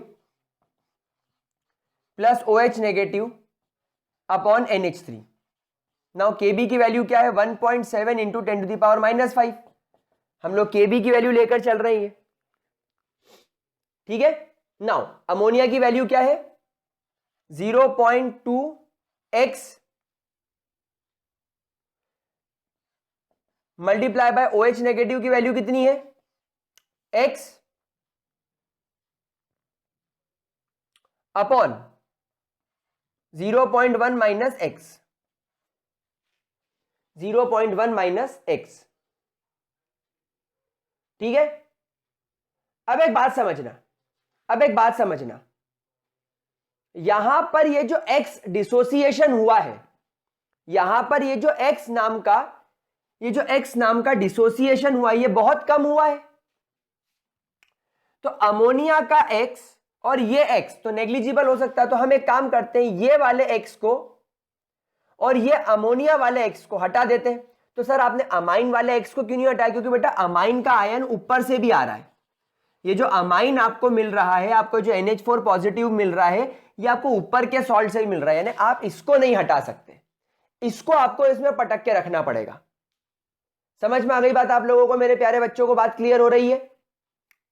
plus OH negative upon NH3। Now Kb की वैल्यू क्या है 1.7 इंटू 10⁻⁻5। हम लोग Kb की वैल्यू लेकर चल रहे हैं, ठीक है। नाउ अमोनिया की वैल्यू क्या है 0.2x multiply by OH negative की वैल्यू कितनी है x upon 0.1 minus x, 0.1 minus x, ठीक है। अब एक बात समझना, यहां पर ये जो x डिसोसिएशन हुआ है, यहां पर ये जो x नाम का डिसोसिएशन हुआ है, ये बहुत कम हुआ है। तो अमोनिया का x और ये x तो नेग्लिजिबल हो सकता है। तो हम एक काम करते हैं, ये वाले x को और ये अमोनिया वाले x को हटा देते हैं। तो सर आपने अमाइन वाले x को क्यों नहीं हटाया? क्योंकि बेटा अमाइन का आयन ऊपर से भी आ रहा है। ये जो अमाइन आपको मिल रहा है, आपको जो NH4 पॉजिटिव मिल रहा है, ये आपको ऊपर के सॉल्ट से ही मिल रहा है, यानी आप इसको नहीं हटा सकते, इसको आपको इसमें पटक के रखना पड़ेगा। समझ में आ गई बात आप लोगों को? मेरे प्यारे बच्चों को बात क्लियर हो रही है?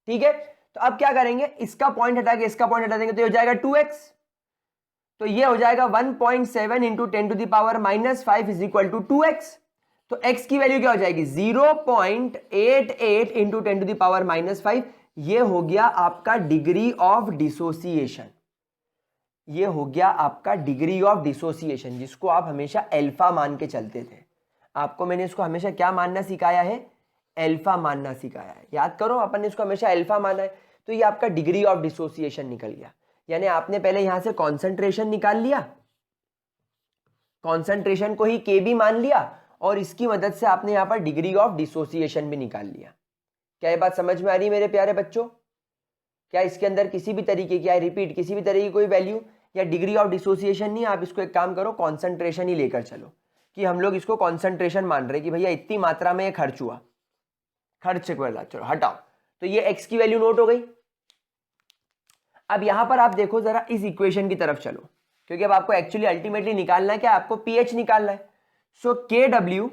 ठीक है। तो अब क्या करेंगे, इसका पॉइंट हटा के इसका पॉइंट हटा देंगे, तो ये हो जाएगा 2x। तो ये हो जाएगा 1.7 into 10⁻⁻5 is equal to 2x। तो x की वैल्यू क्या हो जाएगी 0.88 इंटू 10⁻⁻5। ये हो गया आपका डिग्री ऑफ डिसोसिएशन, ये हो गया आपका डिग्री ऑफ डिसोसिएशन, जिसको आप हमेशा अल्फा मान के चलते थे। आपको मैंने इसको हमेशा क्या मानना सिखाया है? अल्फा मानना सिखाया है। याद करो, अपन ने इसको हमेशा अल्फा माना है। तो ये आपका डिग्री ऑफ डिसोसिएशन निकल गया। यानी आपने पहले यहां से कॉन्सेंट्रेशन निकाल लिया, कॉन्सेंट्रेशन को ही Kb मान लिया, और इसकी मदद से आपने यहां पर डिग्री ऑफ डिसोसिएशन भी निकाल लिया। क्या ये बात समझ में आ रही है मेरे प्यारे बच्चों? क्या इसके अंदर किसी भी तरीके की, रिपीट, किसी भी तरीके की कोई वैल्यू या डिग्री ऑफ डिसोसिएशन नहीं? आप इसको एक काम करो, कॉन्सेंट्रेशन ही लेकर चलो, कि हम लोग इसको कॉन्सेंट्रेशन मान रहे कि भैया इतनी मात्रा में ये खर्च हुआ, खर्च वाला, चलो हटाओ। तो ये x की वैल्यू नोट हो गई। अब यहां पर आप देखो जरा, इस इक्वेशन की तरफ चलो, क्योंकि अब आपको एक्चुअली अल्टीमेटली निकालना है क्या? आपको pH निकालना है। So Kw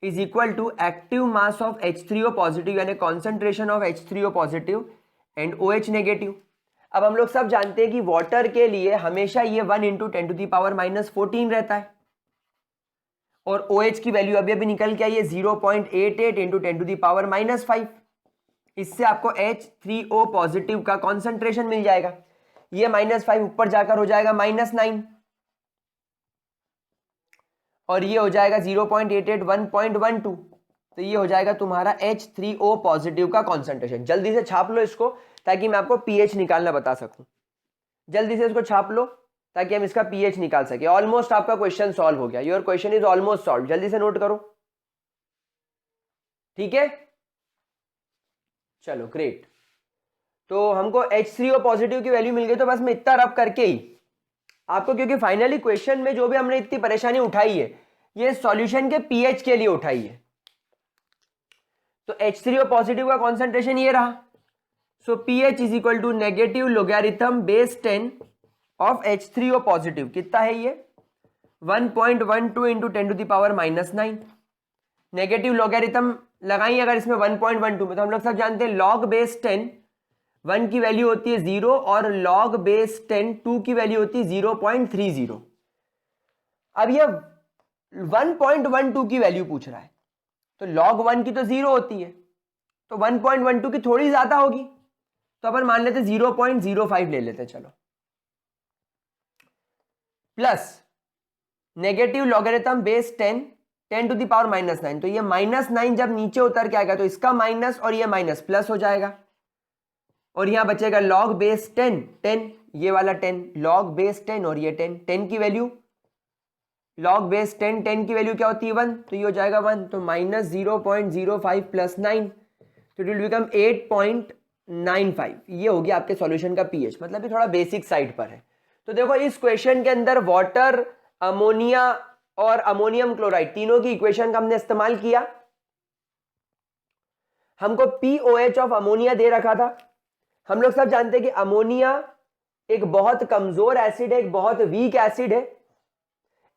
is equal to active mass of H3O positive, यानी concentration of H3O positive and OH negative. अब हम लोग सब जानते हैं कि वाटर के लिए हमेशा ये 1 इंटू 10⁻⁻14 रहता है, और OH की वैल्यू अभी अभी निकल के आई है 0.88 इंटू 10⁻⁻5। इससे आपको H3O पॉजिटिव का कॉन्सेंट्रेशन मिल जाएगा। ये -5 ऊपर जाकर हो जाएगा -9, और ये हो जाएगा 0.88 1.12। तो ये हो जाएगा तुम्हारा H3O पॉजिटिव का कॉन्सेंट्रेशन। जल्दी से छाप लो इसको, ताकि मैं आपको pH निकालना बता सकूं। जल्दी से इसको छाप लो ताकि हम इसका pH निकाल सके। ऑलमोस्ट आपका क्वेश्चन सॉल्व हो गया, your question is almost solve. जल्दी से नोट करो, ठीक है। चलो ग्रेट। तो हमको H3O पॉजिटिव की वैल्यू मिल गई। तो बस मैं इतना रब करके ही आपको, क्योंकि फाइनली क्वेश्चन में जो भी हमने इतनी परेशानी उठाई है, ये सॉल्यूशन के pH के लिए उठाई है। तो H3O पॉजिटिव का कॉन्सेंट्रेशन ये रहा। So pH is equal to negative logarithm base 10 of H3O positive. कितना है ये 1.12 इंटू 10⁻⁻9। नेगेटिव लोगैरिथम लगाइए अगर इसमें 1.12 में, तो हम लोग सब जानते हैं log बेस 10 1 की वैल्यू होती है 0, और log बेस 10 2 की वैल्यू होती है 0.30। अब ये 1.12 की वैल्यू पूछ रहा है, तो log 1 की तो 0 होती है, तो 1.12 की थोड़ी ज्यादा होगी, तो अपन मान लेते 0.05 ले लेते। चलो, प्लस नेगेटिव लॉगरिथम बेस 10 10⁻⁻9। तो ये -9 जब नीचे उतर के आएगा तो इसका माइनस और ये माइनस प्लस हो जाएगा, और यहां बचेगा log बेस 10 10, ये वाला 10 log बेस 10 और ये 10 की वैल्यू log बेस 10 की वैल्यू क्या होती है 1, तो ये हो जाएगा 1, तो माइनस 0.05 प्लस 9, तो इट विल बिकम 8.95। ये होगी आपके सॉल्यूशन का पीएच, मतलब ये थोड़ा बेसिक साइड पर है। तो देखो इस क्वेश्चन के अंदर वाटर, अमोनिया और अमोनियम क्लोराइड तीनों की इक्वेशन का हमने इस्तेमाल किया। हमको पीओएच ऑफ अमोनिया दे रखा था। हम लोग सब जानते हैं कि अमोनिया एक बहुत कमजोर एसिड है, एक बहुत वीक एसिड है,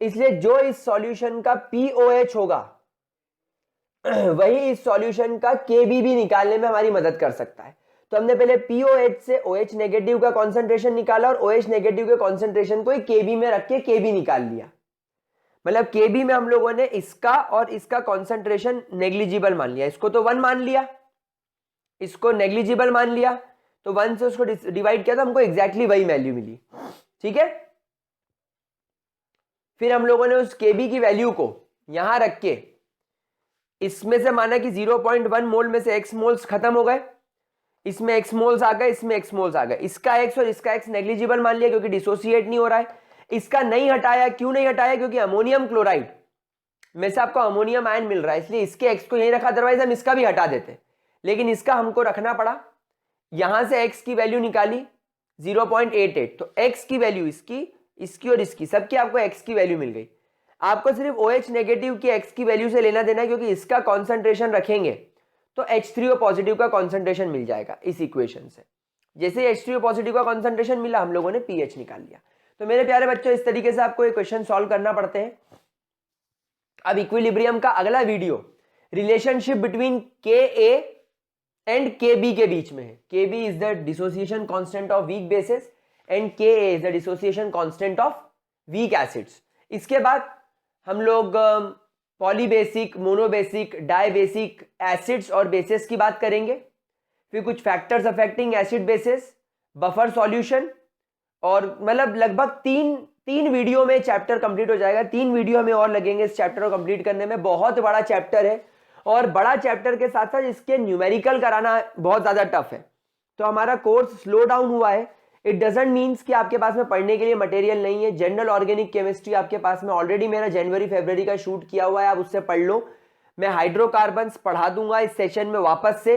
इसलिए जो इस सॉल्यूशन का पीओएच होगा वही इस सॉल्यूशन का केबी निकालने में हमारी मदद कर सकता है। तो हमने पहले पीओएच से OH नेगेटिव का कॉन्सेंट्रेशन निकाला और OH नेगेटिव के कॉन्सेंट्रेशन को केबी में रख के केबी निकाल लिया। मतलब केबी में हम लोगों ने इसका और इसका कॉन्सेंट्रेशन नेग्लिजिबल मान लिया, इसको तो 1 मान लिया, इसको नेग्लिजिबल मान लिया, तो 1 से उसको डिवाइड किया तो हमको एग्जैक्टली वही वैल्यू मिली। ठीक है, फिर हम लोगों ने उस केबी की वैल्यू को यहां रख के इसमें से माना कि 0.1 मोल में से x मोल्स खत्म हो गए, इसमें x मोल्स आ गए, इसमें x मोल्स आ गए, इसका x और इसका x नेग्लिजिबल मान लिया क्योंकि डिसोसिएट नहीं हो रहा है। इसका नहीं हटाया, क्यों नहीं हटाया, क्योंकि अमोनियम क्लोराइड में से आपको अमोनियम आयन मिल रहा है, इसलिए इसके x को यहीं रखा, अदरवाइज हम इसका भी हटा देते, लेकिन इसका हमको रखना पड़ा। यहां से x की वैल्यू निकाली 0.88, तो x की वैल्यू इसकी और इसकी सबकी आपको x की वैल्यू मिल गई। आपको सिर्फ OH नेगेटिव की x की वैल्यू से लेना देना है, क्योंकि इसका कॉन्सेंट्रेशन रखेंगे तो H3O पॉजिटिव का कॉन्सेंट्रेशन मिल जाएगा इस इक्वेशन से। जैसे H3O पॉजिटिव का कॉन्सेंट्रेशन मिला, हम लोगों ने pH निकाल लिया। तो मेरे प्यारे बच्चों, इस तरीके से आपको ये क्वेश्चन सॉल्व करना पड़ते हैं। अब इक्विलिब्रियम का अगला video relationship between Ka and Kb के बीच में है। Kb is the dissociation constant of weak bases and Ka is the dissociation constant of weak acids. इसके बाद हम लोग पॉलीबेसिक, मोनोबेसिक, डाइबेसिक एसिड्स और बेसिस की बात करेंगे, फिर कुछ factors affecting acid bases, buffer solution, और मतलब लगभग तीन वीडियो में चैप्टर कंप्लीट हो जाएगा। 3 वीडियो हमें और लगेंगे इस चैप्टर को कंप्लीट करने में। बहुत बड़ा चैप्टर है और बड़ा चैप्टर के साथ साथ इसके न्यूमेरिकल कराना बहुत ज्यादा टफ है। तो हमारा कोर्स स्लो डाउन हुआ है। इट डजंट मीन्स कि आपके पास में पढ़ने के लिए मटेरियल नहीं है। जनरल ऑर्गेनिक केमिस्ट्री आपके पास में ऑलरेडी मेरा जनवरी फरवरी का शूट किया हुआ है, आप उससे पढ़ लो। मैं हाइड्रोकार्बन्स पढ़ा दूंगा इस सेशन में वापस से।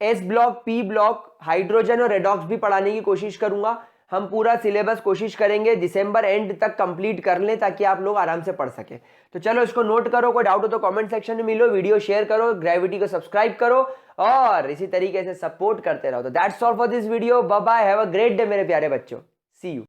S block, P block, hydrogen और रेडॉक्स भी पढ़ाने की कोशिश करूंगा। हम पूरा सिलेबस कोशिश करेंगे दिसंबर एंड तक कंप्लीट कर लें ताकि आप लोग आराम से पढ़ सके। तो चलो इसको नोट करो, कोई डाउट हो तो कमेंट सेक्शन में मिलो, वीडियो शेयर करो, ग्रेविटी को सब्सक्राइब करो और इसी तरीके से सपोर्ट करते रहो। तो that's all for this video. Bye bye, have a great day मेरे प्यारे बच्चों, सी यू।